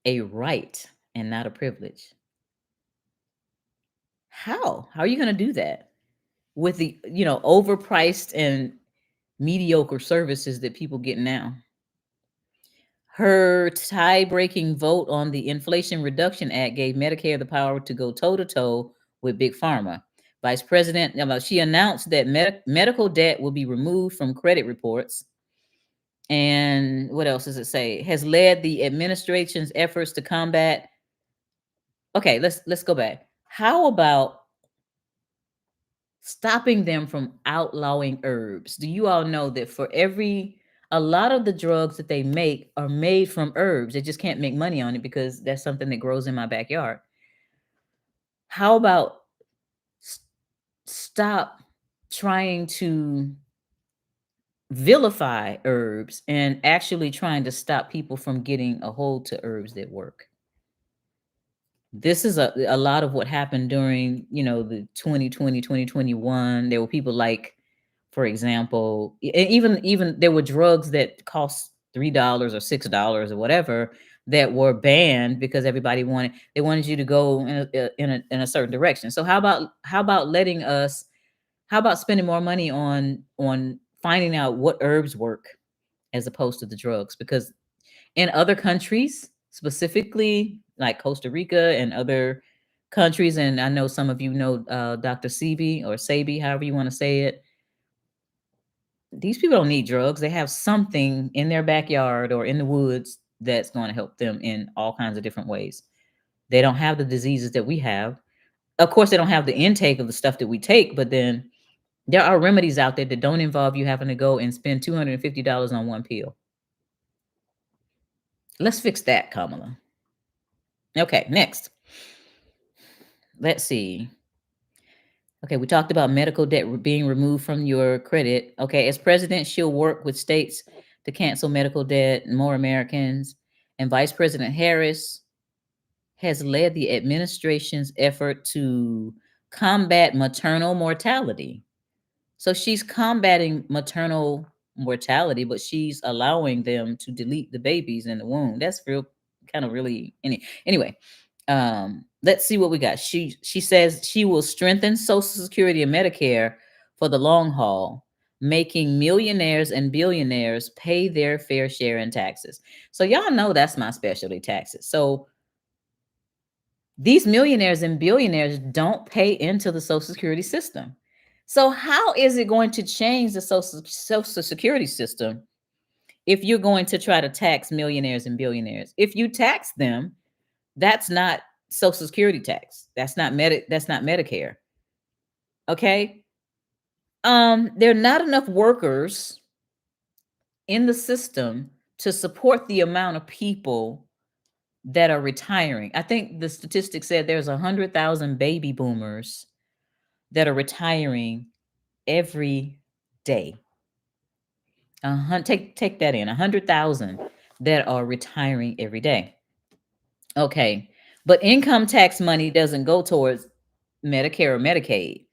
a right and not a privilege. How are you going to do that with the overpriced and mediocre services that people get now? Her tie-breaking vote on the Inflation Reduction Act gave Medicare the power to go toe-to-toe with Big Pharma. Vice President, she announced that medical debt will be removed from credit reports. And what else does it say? Has led the administration's efforts to combat. Okay, let's go back. How about stopping them from outlawing herbs? Do you all know that a lot of the drugs that they make are made from herbs? They just can't make money on it because that's something that grows in my backyard. How about stop trying to vilify herbs and actually trying to stop people from getting a hold to herbs that work? This is a lot of what happened during, the 2020, 2021. There were people like, for example, even there were drugs that cost $3 or $6 or whatever that were banned because they wanted you to go in a certain direction. So how about spending more money on finding out what herbs work as opposed to the drugs? Because in other countries, specifically like Costa Rica and other countries, and I know some of you know Dr. Sebi or Sabi, however you want to say it. These people don't need drugs. They have something in their backyard or in the woods that's going to help them in all kinds of different ways. They don't have the diseases that we have. Of course, they don't have the intake of the stuff that we take, but then there are remedies out there that don't involve you having to go and spend $250 on one pill. Let's fix that, Kamala. Okay, next. Let's see. Okay, we talked about medical debt being removed from your credit. Okay, as president, she'll work with states to cancel medical debt, more Americans. And Vice President Harris has led the administration's effort to combat maternal mortality. So she's combating maternal mortality, but she's allowing them to delete the babies in the womb. That's real kind of really anyway. Let's see what we got. She says she will strengthen Social Security and Medicare for the long haul, making millionaires and billionaires pay their fair share in taxes. So y'all know that's my specialty, taxes. So these millionaires and billionaires don't pay into the Social Security system. So how is it going to change the Social Security system if you're going to try to tax millionaires and billionaires? If you tax them, that's not Social Security tax. That's not Medicare. Okay? There are not enough workers in the system to support the amount of people that are retiring. I think the statistic said there's 100,000 baby boomers that are retiring every day. Take that in, 100,000 that are retiring every day. Okay, but income tax money doesn't go towards Medicare or Medicaid.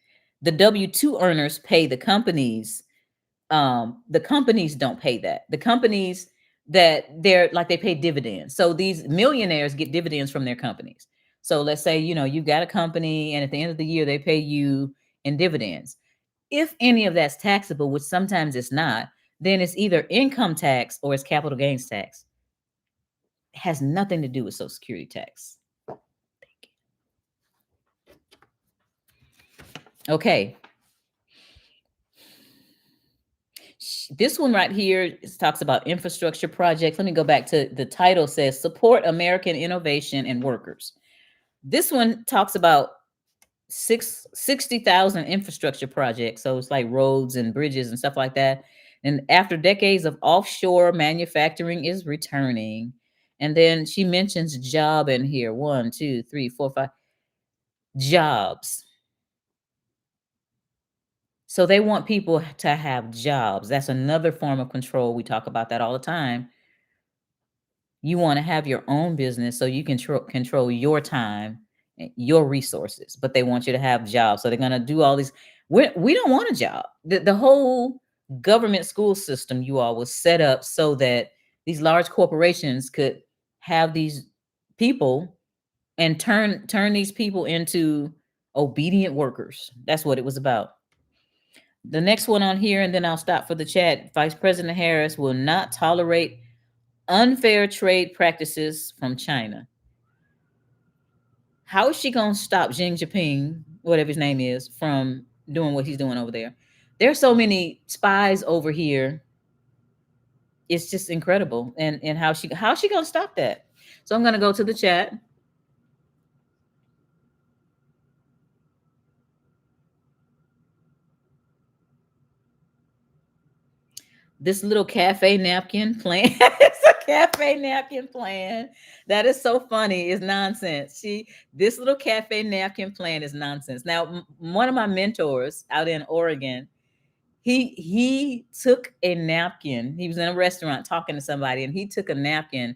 The W-2 earners pay the companies. The companies don't pay that. The companies that they pay dividends. So these millionaires get dividends from their companies. So let's say, you've got a company and at the end of the year, they pay you in dividends. If any of that's taxable, which sometimes it's not, then it's either income tax or it's capital gains tax. It has nothing to do with Social Security tax. Okay. This one right here talks about infrastructure projects. Let me go back to the title says support American innovation and workers. This one talks about 60,000 infrastructure projects. So it's like roads and bridges and stuff like that. And after decades of offshore manufacturing is returning. And then she mentions job in here. 1, 2, 3, 4, 5 jobs. So they want people to have jobs. That's another form of control. We talk about that all the time. You want to have your own business so you can control your time, your resources, but they want you to have jobs. So they're going to do all these. We don't want a job. The whole government school system, you all, was set up so that these large corporations could have these people and turn these people into obedient workers. That's what it was about. The next one on here, and then I'll stop for the chat. Vice President Harris will not tolerate unfair trade practices from China. How is she going to stop Xi Jinping, whatever his name is, from doing what he's doing over there? There's so many spies over here. It's just incredible. And how's she going to stop that? So I'm going to go to the chat. This little cafe napkin plan. It's a cafe napkin plan. That is so funny. It's nonsense. This little cafe napkin plan is nonsense. Now, one of my mentors out in Oregon, he took a napkin. He was in a restaurant talking to somebody, and he took a napkin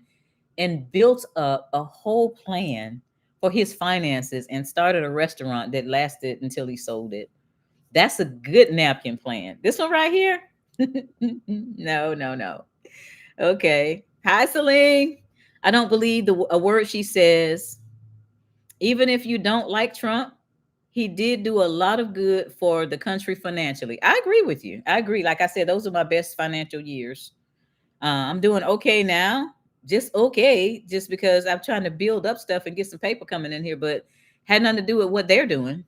and built up a whole plan for his finances and started a restaurant that lasted until he sold it. That's a good napkin plan. This one right here. No, no, no. Okay. Hi, Celine. I don't believe a word she says. Even if you don't like Trump, he did do a lot of good for the country financially. I agree with you. I agree. Like I said, those are my best financial years. I'm doing okay now, just okay, just because I'm trying to build up stuff and get some paper coming in here, but had nothing to do with what they're doing.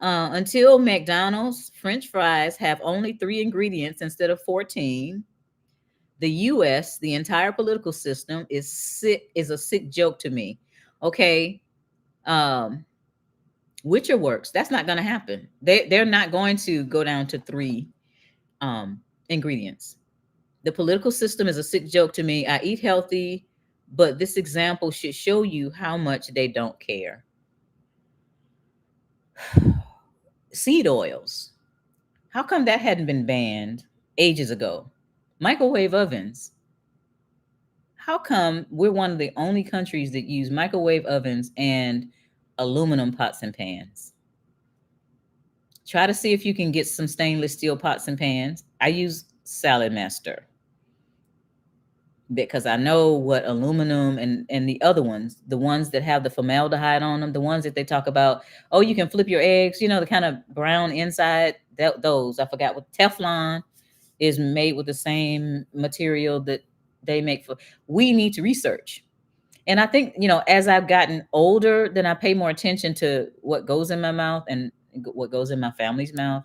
Until McDonald's French fries have only 3 ingredients instead of 14. The US, the entire political system is a sick joke to me. Okay. Um, Witcher works. That's not going to happen. They're not going to go down to 3 ingredients. The political system is a sick joke to me. I eat healthy, but this example should show you how much they don't care. Seed oils. How come that hadn't been banned ages ago? Microwave ovens. How come we're one of the only countries that use microwave ovens and aluminum pots and pans? Try to see if you can get some stainless steel pots and pans. I use Salad Master because I know what aluminum and the other ones, the ones that have the formaldehyde on them, the ones that they talk about, oh, you can flip your eggs, the kind of brown inside, those, I forgot what, Teflon is made with the same material that they make for. We need to research. And I think, as I've gotten older, then I pay more attention to what goes in my mouth and what goes in my family's mouth.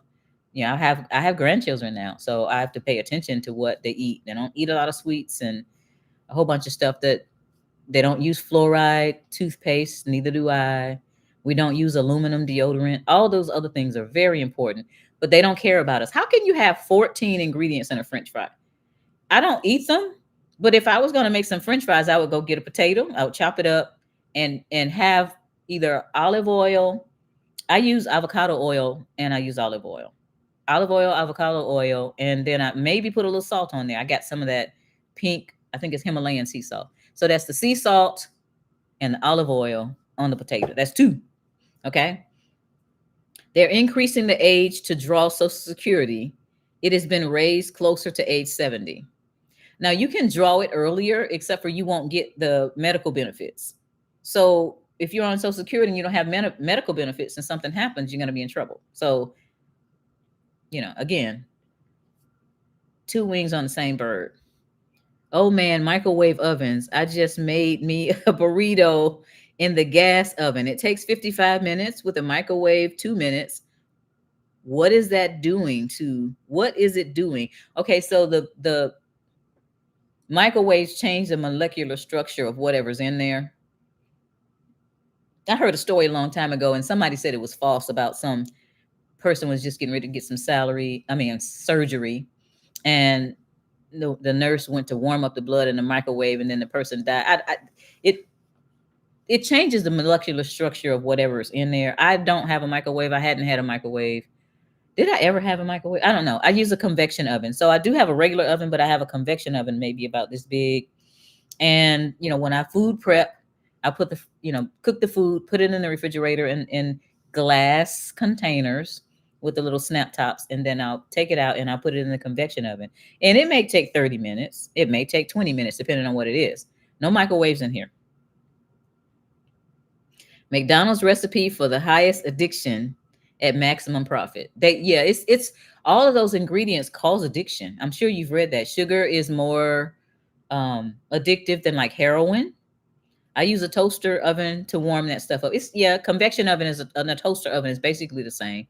I have grandchildren now, so I have to pay attention to what they eat. They don't eat a lot of sweets and a whole bunch of stuff that they don't use fluoride toothpaste. Neither do I. We don't use aluminum deodorant. All those other things are very important, but they don't care about us. How can you have 14 ingredients in a French fry? I don't eat them, but if I was going to make some French fries, I would go get a potato. I would chop it up and have either olive oil. I use avocado oil and I use olive oil. Olive oil, avocado oil, and then I maybe put a little salt on there. I got some of that pink, I think it's Himalayan sea salt. So that's the sea salt and the olive oil on the potato. That's 2. Okay. They're increasing the age to draw Social Security. It has been raised closer to age 70. Now you can draw it earlier, except for you won't get the medical benefits. So if you're on Social Security and you don't have medical benefits and something happens, you're going to be in trouble. So, again, 2 wings on the same bird. Oh man, microwave ovens. I just made me a burrito in the gas oven. It takes 55 minutes with a microwave, 2 minutes. What is that doing what is it doing? Okay, so the microwaves change the molecular structure of whatever's in there. I heard a story a long time ago, and somebody said it was false about some person was just getting ready to get some surgery, and the nurse went to warm up the blood in the microwave, and then the person died. It changes the molecular structure of whatever's in there. I don't have a microwave. I hadn't had a microwave. Did I ever have a microwave? I don't know. I use a convection oven. So I do have a regular oven, but I have a convection oven maybe about this big. And, when I food prep, I put cook the food, put it in the refrigerator in glass containers with the little snap tops. And then I'll take it out and I'll put it in the convection oven. And it may take 30 minutes. It may take 20 minutes, depending on what it is. No microwaves in here. McDonald's recipe for the highest addiction at maximum profit. They yeah, it's all of those ingredients cause addiction. I'm sure you've read that. Sugar is more addictive than like heroin. I use a toaster oven to warm that stuff up. It's yeah, convection oven is and a toaster oven is basically the same.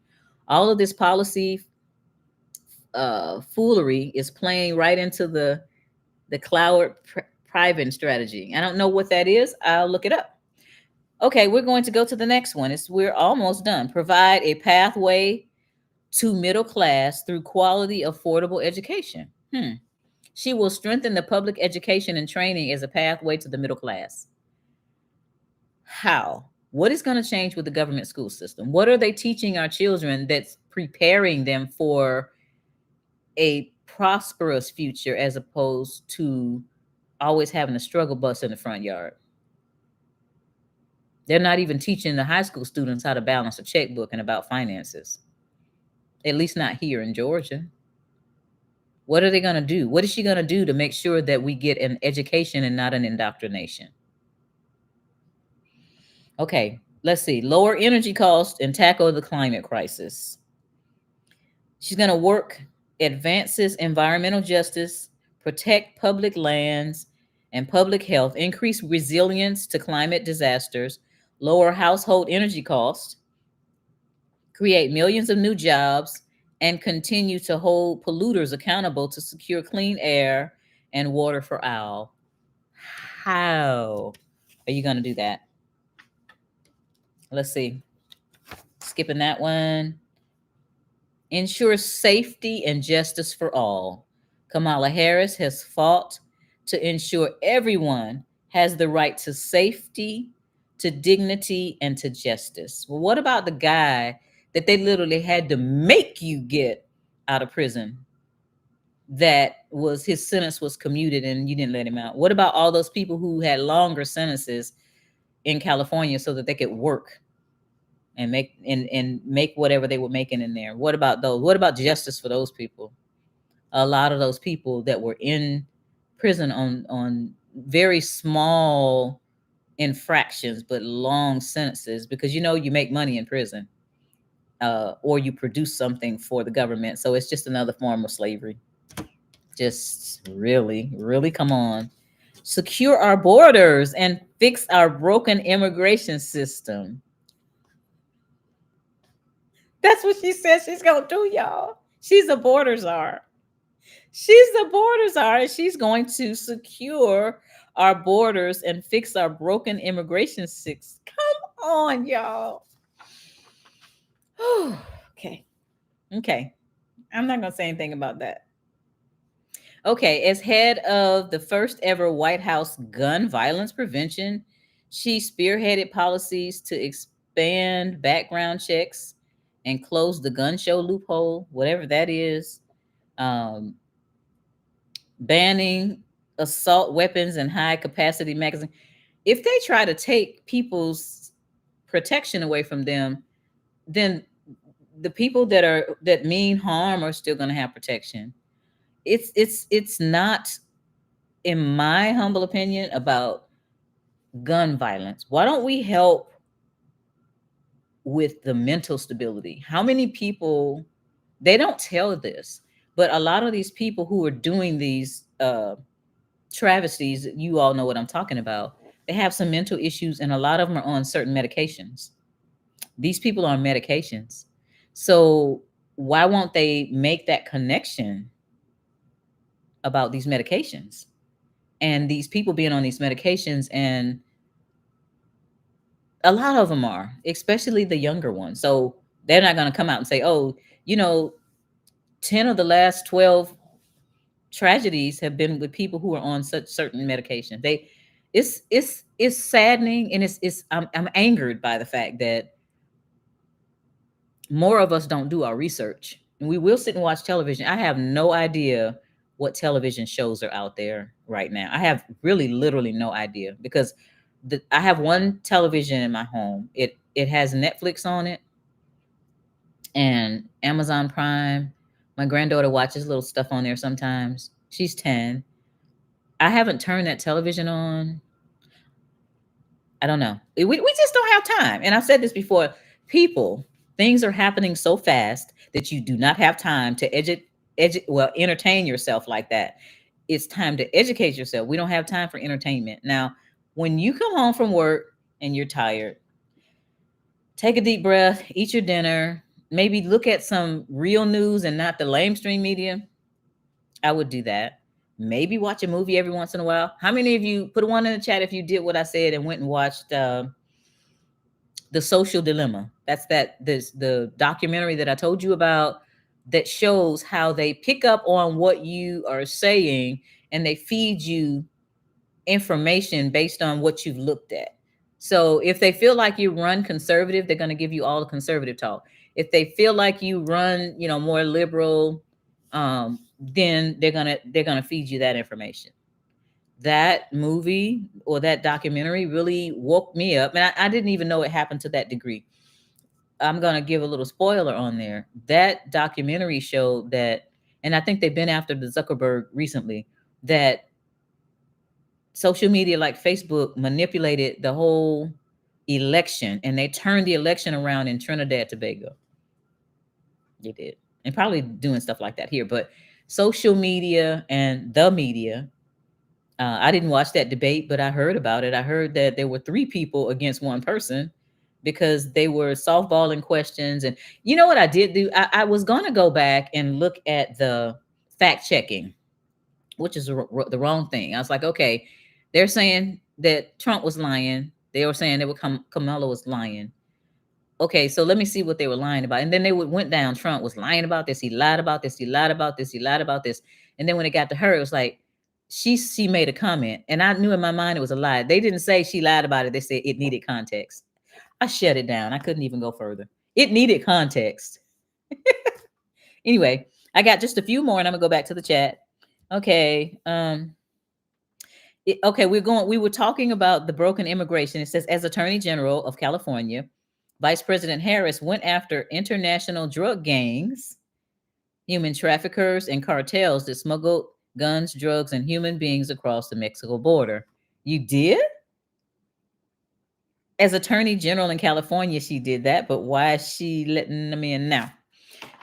All of this policy foolery is playing right into the cloud private strategy. I don't know what that is. I'll look it up. Okay, we're going to go to the next one. We're almost done. Provide a pathway to middle class through quality, affordable education. She will strengthen the public education and training as a pathway to the middle class. How? What is going to change with the government school system? What are they teaching our children that's preparing them for a prosperous future as opposed to always having a struggle bus in the front yard? They're not even teaching the high school students how to balance a checkbook and about finances. At least not here in Georgia. What are they going to do? What is she going to do to make sure that we get an education and not an indoctrination? Okay, let's see. Lower energy costs and tackle the climate crisis. She's going to work advances environmental justice, protect public lands and public health, increase resilience to climate disasters, lower household energy costs, create millions of new jobs, and continue to hold polluters accountable to secure clean air and water for all. How are you going to do that? Let's see. Skipping that one. Ensure safety and justice for all. Kamala Harris has fought to ensure everyone has the right to safety, to dignity, and to justice. Well, what about the guy that they literally had to make you get out of prison? That was his sentence was commuted and you didn't let him out. What about all those people who had longer sentences in California so that they could work and make whatever they were making in there? What about those? What about justice for those people? A lot of those people that were in prison on very small infractions but long sentences, because you make money in prison, or you produce something for the government, so it's just another form of slavery. Just really, really, come on. Secure our borders and fix our broken immigration system. That's what she says she's gonna do, y'all. She's a border czar. She's the border czar, and she's going to secure our borders and fix our broken immigration system. Come on, y'all. Okay. Okay. I'm not gonna say anything about that. Okay, as head of the first ever White House gun violence prevention, she spearheaded policies to expand background checks and close the gun show loophole, whatever that is, banning assault weapons and high capacity magazines. If they try to take people's protection away from them, then the people that mean harm are still going to have protection. It's not, in my humble opinion, about gun violence. Why don't we help with the mental stability? How many people, they don't tell this, but a lot of these people who are doing these travesties, you all know what I'm talking about, they have some mental issues, and a lot of them are on certain medications. These people are on medications. So why won't they make that connection about these medications and these people being on these medications? And a lot of them are, especially the younger ones. So they're not going to come out and say, oh, 10 of the last 12 tragedies have been with people who are on such certain medication. It's saddening, and I'm angered by the fact that more of us don't do our research, and we will sit and watch television. I have no idea what television shows are out there right now. I have really literally no idea, because I have one television in my home. It has Netflix on it and Amazon Prime. My granddaughter watches little stuff on there sometimes. She's 10. I haven't turned that television on. I don't know. We just don't have time. And I've said this before. People, things are happening so fast that you do not have time to entertain yourself like that. It's time to educate yourself. We don't have time for entertainment. Now, when you come home from work and you're tired, take a deep breath, eat your dinner, maybe look at some real news and not the lamestream media. I would do that. Maybe watch a movie every once in a while. How many of you put one in the chat if you did what I said and went and watched The Social Dilemma? That's the documentary that I told you about that shows how they pick up on what you are saying and they feed you information based on what you've looked at. So if they feel like you run conservative, they're going to give you all the conservative talk. If they feel like you run, more liberal, then they're gonna feed you that information. That movie or that documentary really woke me up, and I didn't even know it happened to that degree. I'm gonna give a little spoiler on there. That documentary showed that, and I think they've been after the Zuckerberg recently, that social media like Facebook manipulated the whole election and they turned the election around in Trinidad and Tobago. They did. And probably doing stuff like that here. But social media and the media, I didn't watch that debate, but I heard about it. I heard that there were three people against one person because they were softballing questions. And you know what I did do? I was going to go back and look at the fact checking, which is the wrong thing. I was like, okay, they're saying that Trump was lying. They were saying that Kamala was lying. Okay, so let me see what they were lying about. And then they went down. Trump was lying about this. He lied about this. He lied about this. He lied about this. And then when it got to her, it was like she made a comment, and I knew in my mind it was a lie. They didn't say she lied about it. They said it needed context. I shut it down. I couldn't even go further. It needed context. Anyway, I got just a few more, and I'm gonna go back to the chat. Okay. Okay, we were talking about the broken immigration. It says, as Attorney General of California, Vice President Harris went after international drug gangs, human traffickers, and cartels that smuggled guns, drugs, and human beings across the Mexico border. You did? As Attorney General in California, she did that, but why is she letting them in now?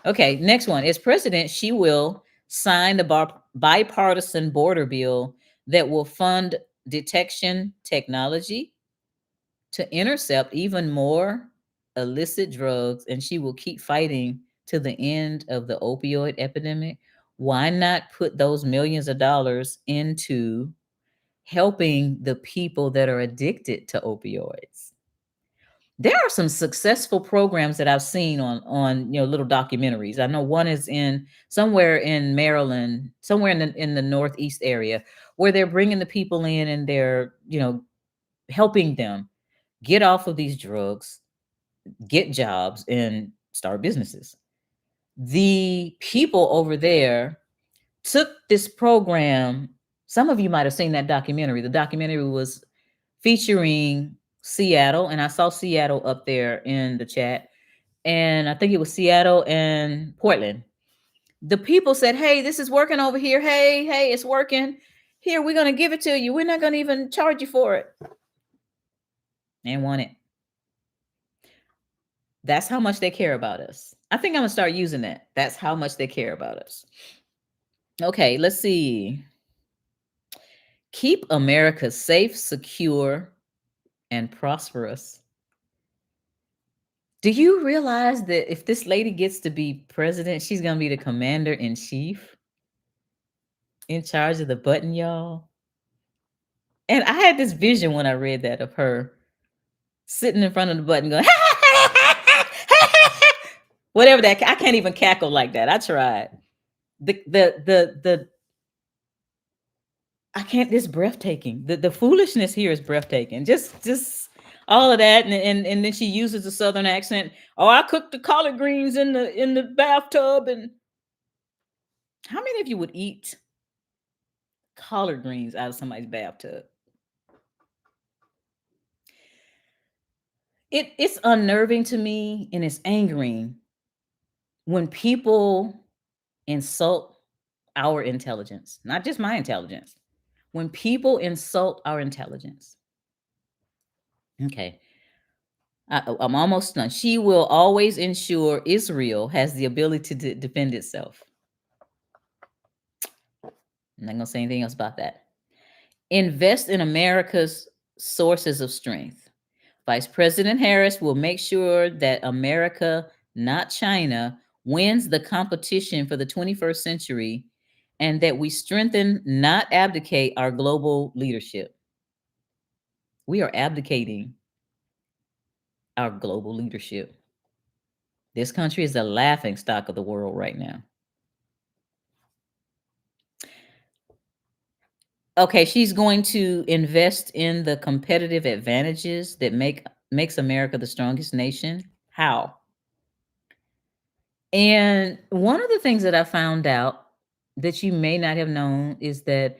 Okay, next one. As president, she will sign the bipartisan border bill that will fund detection technology to intercept even more illicit drugs, and she will keep fighting to the end of the opioid epidemic. Why not put those millions of dollars into helping the people that are addicted to opioids? There are some successful programs that I've seen on little documentaries. I know one is in somewhere in Maryland, somewhere in the northeast area, where they're bringing the people in and they're helping them get off of these drugs, get jobs, and start businesses. The people over there took this program. Some of you might have seen that documentary. The documentary was featuring Seattle, and I saw Seattle up there in the chat. And I think it was Seattle and Portland. The people said, hey, this is working over here. Hey, it's working. Here, we're going to give it to you. We're not going to even charge you for it. And want it. That's how much they care about us. I think I'm going to start using that. That's how much they care about us. Okay, let's see. Keep America safe, secure, and prosperous. Do you realize that if this lady gets to be president, she's going to be the commander in chief in charge of the button, y'all? And I had this vision when I read that of her sitting in front of the button going, whatever that, I can't even cackle like that. I tried. The I can't, this breathtaking. The foolishness here is breathtaking. Just all of that. And then she uses a Southern accent. Oh, I cooked the collard greens in the bathtub. And how many of you would eat collard greens out of somebody's bathtub? It's unnerving to me, and it's angering when people insult our intelligence, not just my intelligence. When people insult our intelligence, Okay. I'm almost done. She will always ensure Israel has the ability to defend itself. I'm not going to say anything else about that. Invest in America's sources of strength. Vice President Harris will make sure that America, not China, wins the competition for the 21st century and that we strengthen, not abdicate, our global leadership. We are abdicating our global leadership. This country is the laughing stock of the world right now. Okay, she's going to invest in the competitive advantages that makes America the strongest nation. How? And one of the things that I found out that you may not have known is that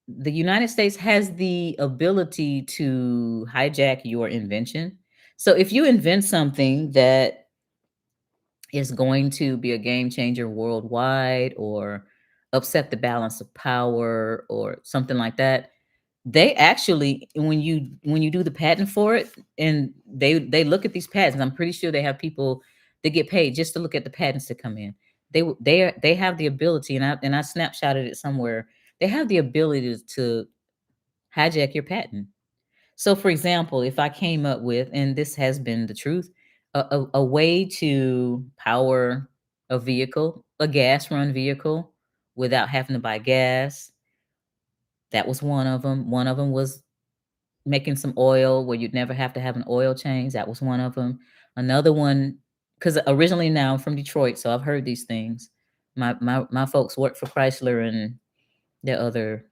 the United States has the ability to hijack your invention. So if you invent something that is going to be a game changer worldwide or upset the balance of power or something like that, they actually when you do the patent for it and they look at these patents, I'm pretty sure they have people that get paid just to look at the patents that come in. They have the ability, and I snapshotted it somewhere. They have the ability to hijack your patent. So, for example, if I came up with, and this has been the truth, a way to power a vehicle, a gas run vehicle, without having to buy gas, that was one of them. One of them was making some oil where you'd never have to have an oil change. That was one of them. Another one, because originally now I'm from Detroit, so I've heard these things. My folks work for Chrysler and the other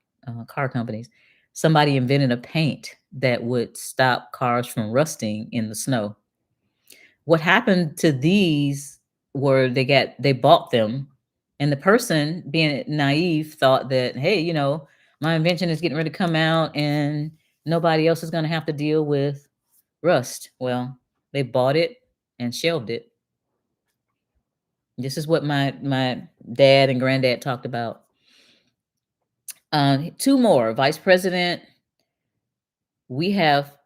car companies. Somebody invented a paint that would stop cars from rusting in the snow. What happened to these were they bought them, and the person being naive thought that, hey, my invention is getting ready to come out and nobody else is going to have to deal with rust. Well, they bought it and shelved it. This is what my dad and granddad talked about. Two more. Vice President, we have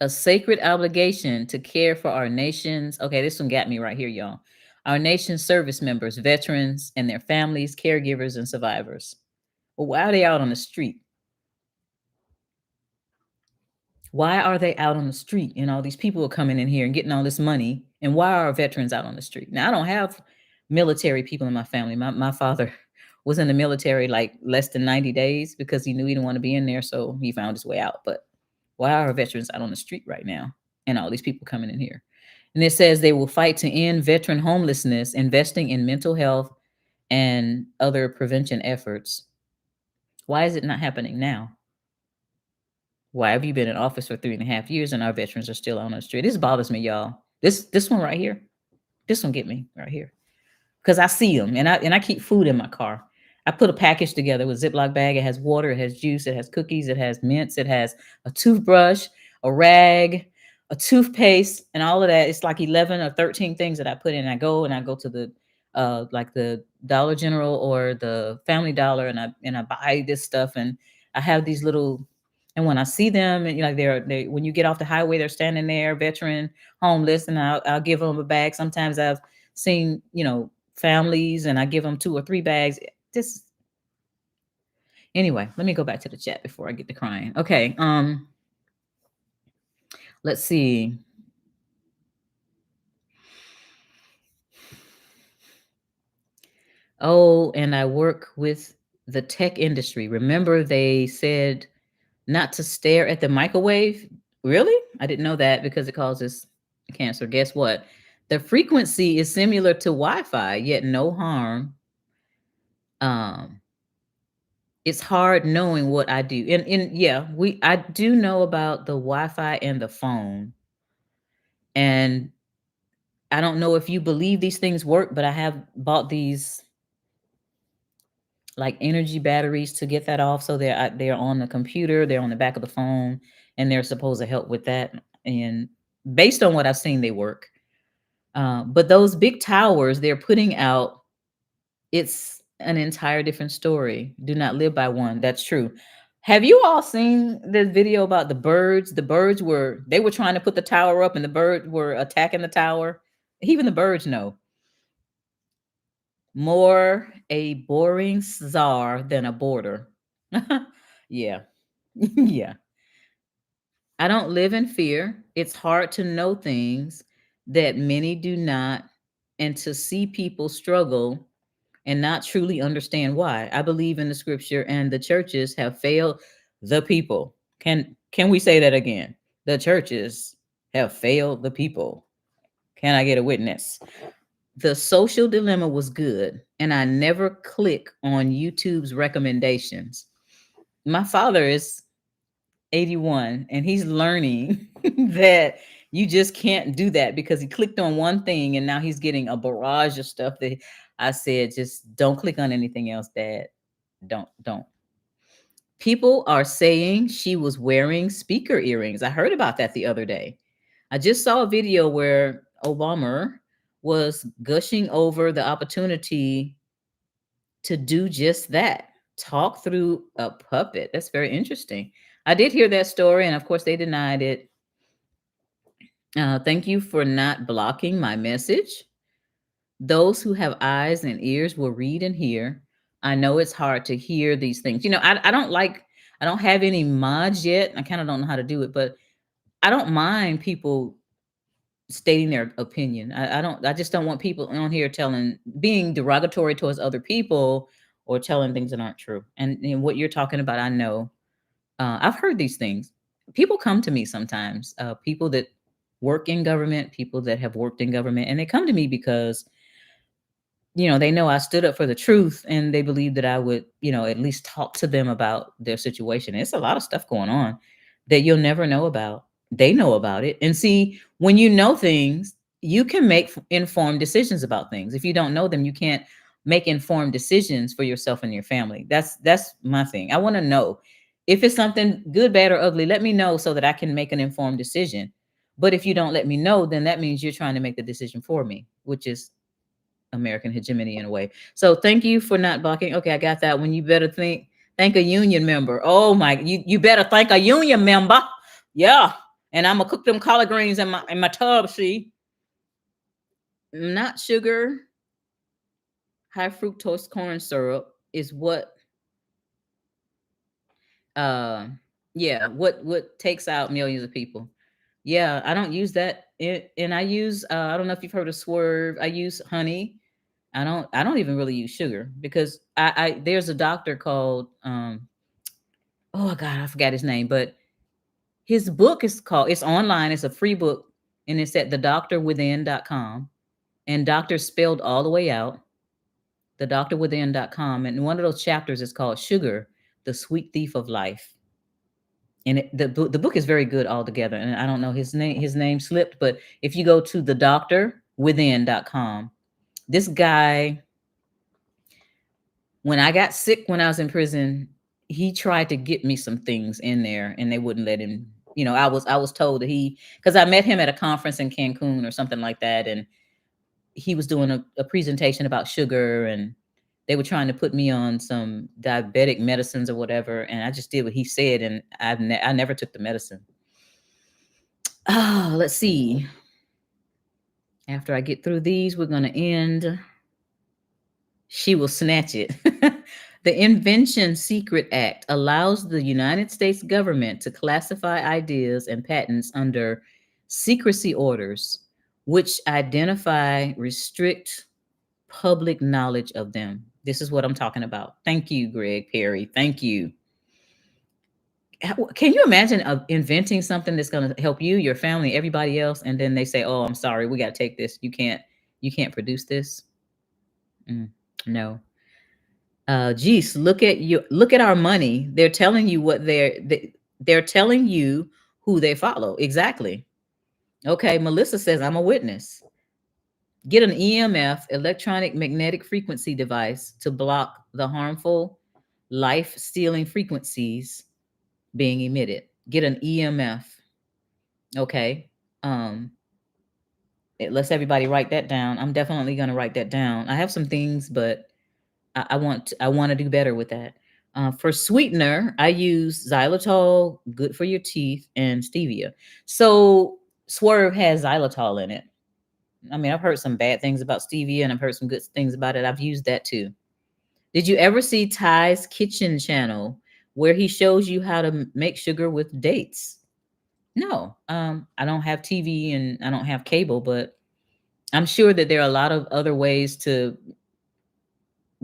a sacred obligation to care for our nation's, okay, this one got me right here, y'all. Our nation's service members, veterans, and their families, caregivers, and survivors. Well, why are they out on the street? Why are they out on the street? And all these people are coming in here and getting all this money. And why are our veterans out on the street? Now, I don't have military people in my family. My father was in the military like less than 90 days because he knew he didn't want to be in there. So he found his way out. But why are our veterans out on the street right now? And all these people coming in here. And it says they will fight to end veteran homelessness, investing in mental health and other prevention efforts. Why is it not happening now? Why have you been in office for 3.5 years and our veterans are still on the street? This bothers me, y'all. This one right here, this one get me right here. Because I see them and I keep food in my car. I put a package together with a Ziploc bag. It has water, it has juice, it has cookies, it has mints, it has a toothbrush, a rag, a toothpaste, and all of that. It's like 11 or 13 things that I put in. I go to the like the Dollar General or the Family Dollar, and I buy this stuff, and I have these little. And when I see them, and they when you get off the highway, they're standing there, veteran, homeless, and I'll give them a bag. Sometimes I've seen families, and I give them 2 or 3 bags. This Anyway, let me go back to the chat before I get to crying. Okay, let's see. Oh, and I work with the tech industry. Remember, they said not to stare at the microwave? Really? I didn't know that because it causes cancer. Guess what? The frequency is similar to Wi-Fi, yet no harm. Um, it's hard knowing what I do. And yeah, I do know about the Wi-Fi and the phone. And I don't know if you believe these things work, but I have bought these like energy batteries to get that off. So they're on the computer, they're on the back of the phone, and they're supposed to help with that. And based on what I've seen, they work. But those big towers they're putting out, it's an entire different story. Do not live by one. That's true. Have you all seen this video about the birds? The birds were they were trying to put the tower up and the birds were attacking the tower. Even the birds know. More a boring czar than a border. Yeah. Yeah. I don't live in fear. It's hard to know things that many do not and to see people struggle and not truly understand why. I believe in the scripture and the churches have failed the people. Can we say that again? The churches have failed the people. Can I get a witness? The social dilemma was good and I never click on YouTube's recommendations. My father is 81 and he's learning that you just can't do that because he clicked on one thing and now he's getting a barrage of stuff that I said just don't click on anything else, dad. Don't. People are saying she was wearing speaker earrings. I heard about that the other day. I just saw a video where Obama was gushing over the opportunity to do just that. Talk through a puppet. That's very interesting. I did hear that story, and of course, they denied it. Thank you for not blocking my message. Those who have eyes and ears will read and hear. I know it's hard to hear these things. I don't like, I don't have any mods yet. I kind of don't know how to do it, but I don't mind people stating their opinion. I just don't want people on here being derogatory towards other people or telling things that aren't true. And what you're talking about, I know. I've heard these things. People come to me sometimes, people that work in government, people that have worked in government, and they come to me because they know I stood up for the truth and they believe that I would, at least talk to them about their situation. It's a lot of stuff going on that you'll never know about. They know about it. And see, when you know things, you can make informed decisions about things. If you don't know them, you can't make informed decisions for yourself and your family. That's my thing. I want to know if it's something good, bad, or ugly, let me know so that I can make an informed decision. But if you don't let me know, then that means you're trying to make the decision for me, which is American hegemony in a way. So thank you for not blocking. Okay, I got that one. You better thank a union member. Oh my, you better thank a union member. Yeah. And I'm gonna cook them collard greens in my tub. See, not sugar, high fructose corn syrup is what uh yeah, what takes out millions of people. Yeah, I don't use that. And I use I don't know if you've heard of Swerve. I use honey. I don't even really use sugar because I there's a doctor called oh god, I forgot his name, but his book is called, it's online, it's a free book, and it's at thedoctorwithin.com. And doctor spelled all the way out, thedoctorwithin.com. And one of those chapters is called Sugar, the Sweet Thief of Life. And the book is very good altogether. And I don't know his name slipped, but if you go to thedoctorwithin.com, this guy, when I got sick when I was in prison, he tried to get me some things in there and they wouldn't let him. I was told that because I met him at a conference in Cancun or something like that, and he was doing a presentation about sugar, and they were trying to put me on some diabetic medicines or whatever, and I just did what he said, and I never took the medicine. Oh, let's see. After I get through these, we're going to end. She will snatch it. The Invention Secret Act allows the United States government to classify ideas and patents under secrecy orders, which identify, restrict public knowledge of them. This is what I'm talking about. Thank you, Greg Perry. Thank you. Can you imagine inventing something that's going to help you, your family, everybody else, and then they say, "Oh, I'm sorry, we got to take this. You can't produce this." No. Geez, look at our money. They're telling you they're telling you who they follow. Exactly. Okay, Melissa says I'm a witness. Get an EMF, electronic magnetic frequency device, to block the harmful, life-stealing frequencies being emitted. Get an EMF. Okay. Let's everybody write that down. I'm definitely going to write that down. I have some things, but I want to do better with that. For sweetener, I use xylitol, good for your teeth, and stevia. So Swerve has xylitol in it. I mean, I've heard some bad things about stevia and I've heard some good things about it. I've used that too. Did you ever see Ty's Kitchen channel where he shows you how to make sugar with dates? No, I don't have TV and I don't have cable, but I'm sure that there are a lot of other ways to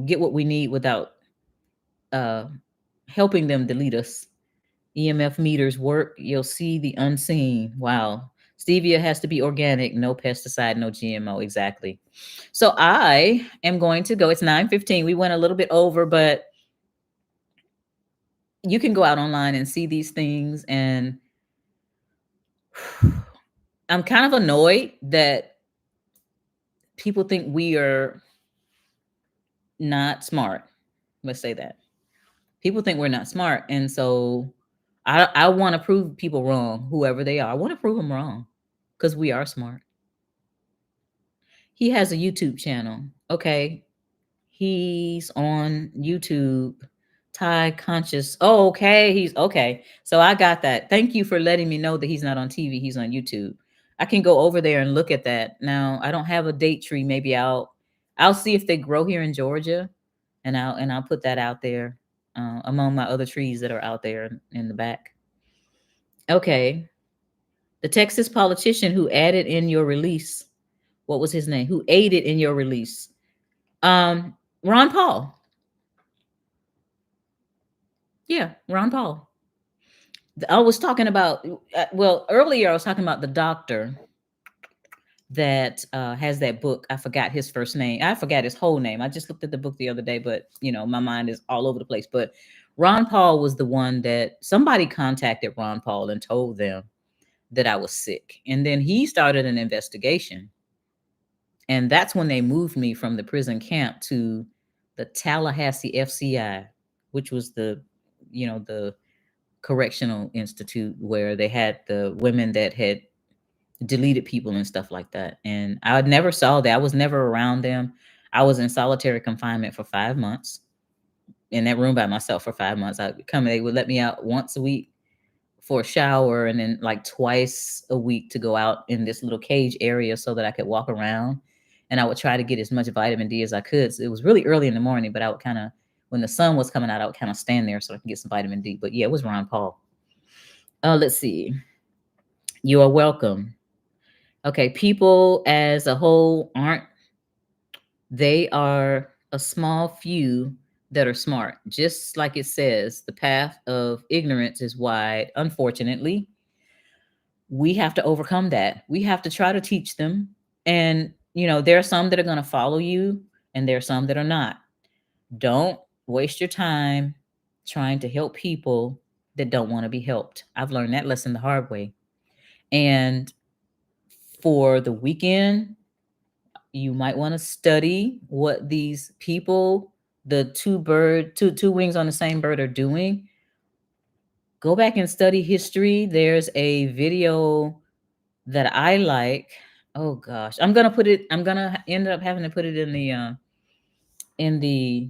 get what we need without uh, helping them delete us. EMF meters work. You'll see the unseen. Wow. Stevia has to be organic, no pesticide, no GMO. Exactly. So I am going to go. It's 9:15. We went a little bit over, but you can go out online and see these things. And I'm kind of annoyed that people think we are not smart. Let's say that. People think we're not smart. And so I want to prove people wrong, whoever they are. I want to prove them wrong because we are smart. He has a YouTube channel. Okay. He's on YouTube. Thai conscious. Oh, okay. He's okay. So I got that. Thank you for letting me know that he's not on TV. He's on YouTube. I can go over there and look at that. Now, I don't have a date tree. Maybe I'll see if they grow here in Georgia, and I'll put that out there among my other trees that are out there in the back. Okay. The Texas politician who added in your release. What was his name? Who aided in your release? Ron Paul. Yeah, Ron Paul. I was talking about, well, earlier I was talking about the doctor that has that book. I forgot his first name. I forgot his whole name. I just looked at the book the other day, but my mind is all over the place. But Ron Paul was the one that somebody contacted Ron Paul and told them that I was sick. And then he started an investigation. And that's when they moved me from the prison camp to the Tallahassee FCI, which was the correctional institute where they had the women that had deleted people and stuff like that. And I never saw that. I was never around them. I was in solitary confinement for 5 months in that room by myself for 5 months. They would let me out once a week for a shower and then like twice a week to go out in this little cage area so that I could walk around. And I would try to get as much vitamin D as I could. So it was really early in the morning, but I would kind of, when the sun was coming out, I would kind of stand there so I could get some vitamin D. But yeah, it was Ron Paul. Let's see. You are welcome. Okay, people as a whole they are a small few that are smart. Just like it says, the path of ignorance is wide. Unfortunately, we have to overcome that. We have to try to teach them. And, there are some that are going to follow you and there are some that are not. Don't waste your time trying to help people that don't want to be helped. I've learned that lesson the hard way. And for the weekend, you might want to study what these people, the two wings on the same bird are doing. Go back and study history. There's a video that I like. Oh gosh, I'm gonna end up having to put it in the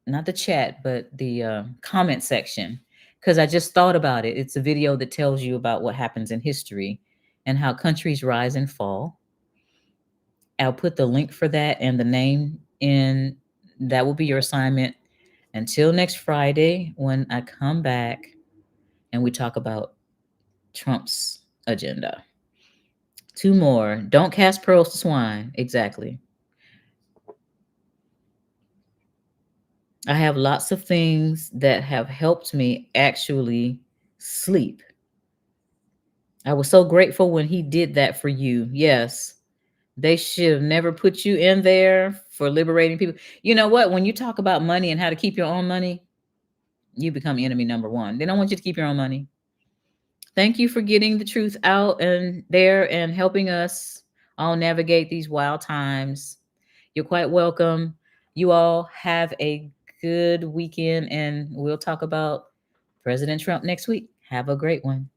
not the chat, but the comment section, because I just thought about it. It's a video that tells you about what happens in history and how countries rise and fall. I'll put the link for that and the name in. That will be your assignment until next Friday when I come back and we talk about Trump's agenda. Two more. Don't cast pearls to swine. Exactly. I have lots of things that have helped me actually sleep. I was so grateful when he did that for you. Yes. They should have never put you in there for liberating people. You know what? When you talk about money and how to keep your own money, you become enemy number one. They don't want you to keep your own money. Thank you for getting the truth out and there and helping us all navigate these wild times. You're quite welcome. You all have a good weekend, and we'll talk about President Trump next week. Have a great one.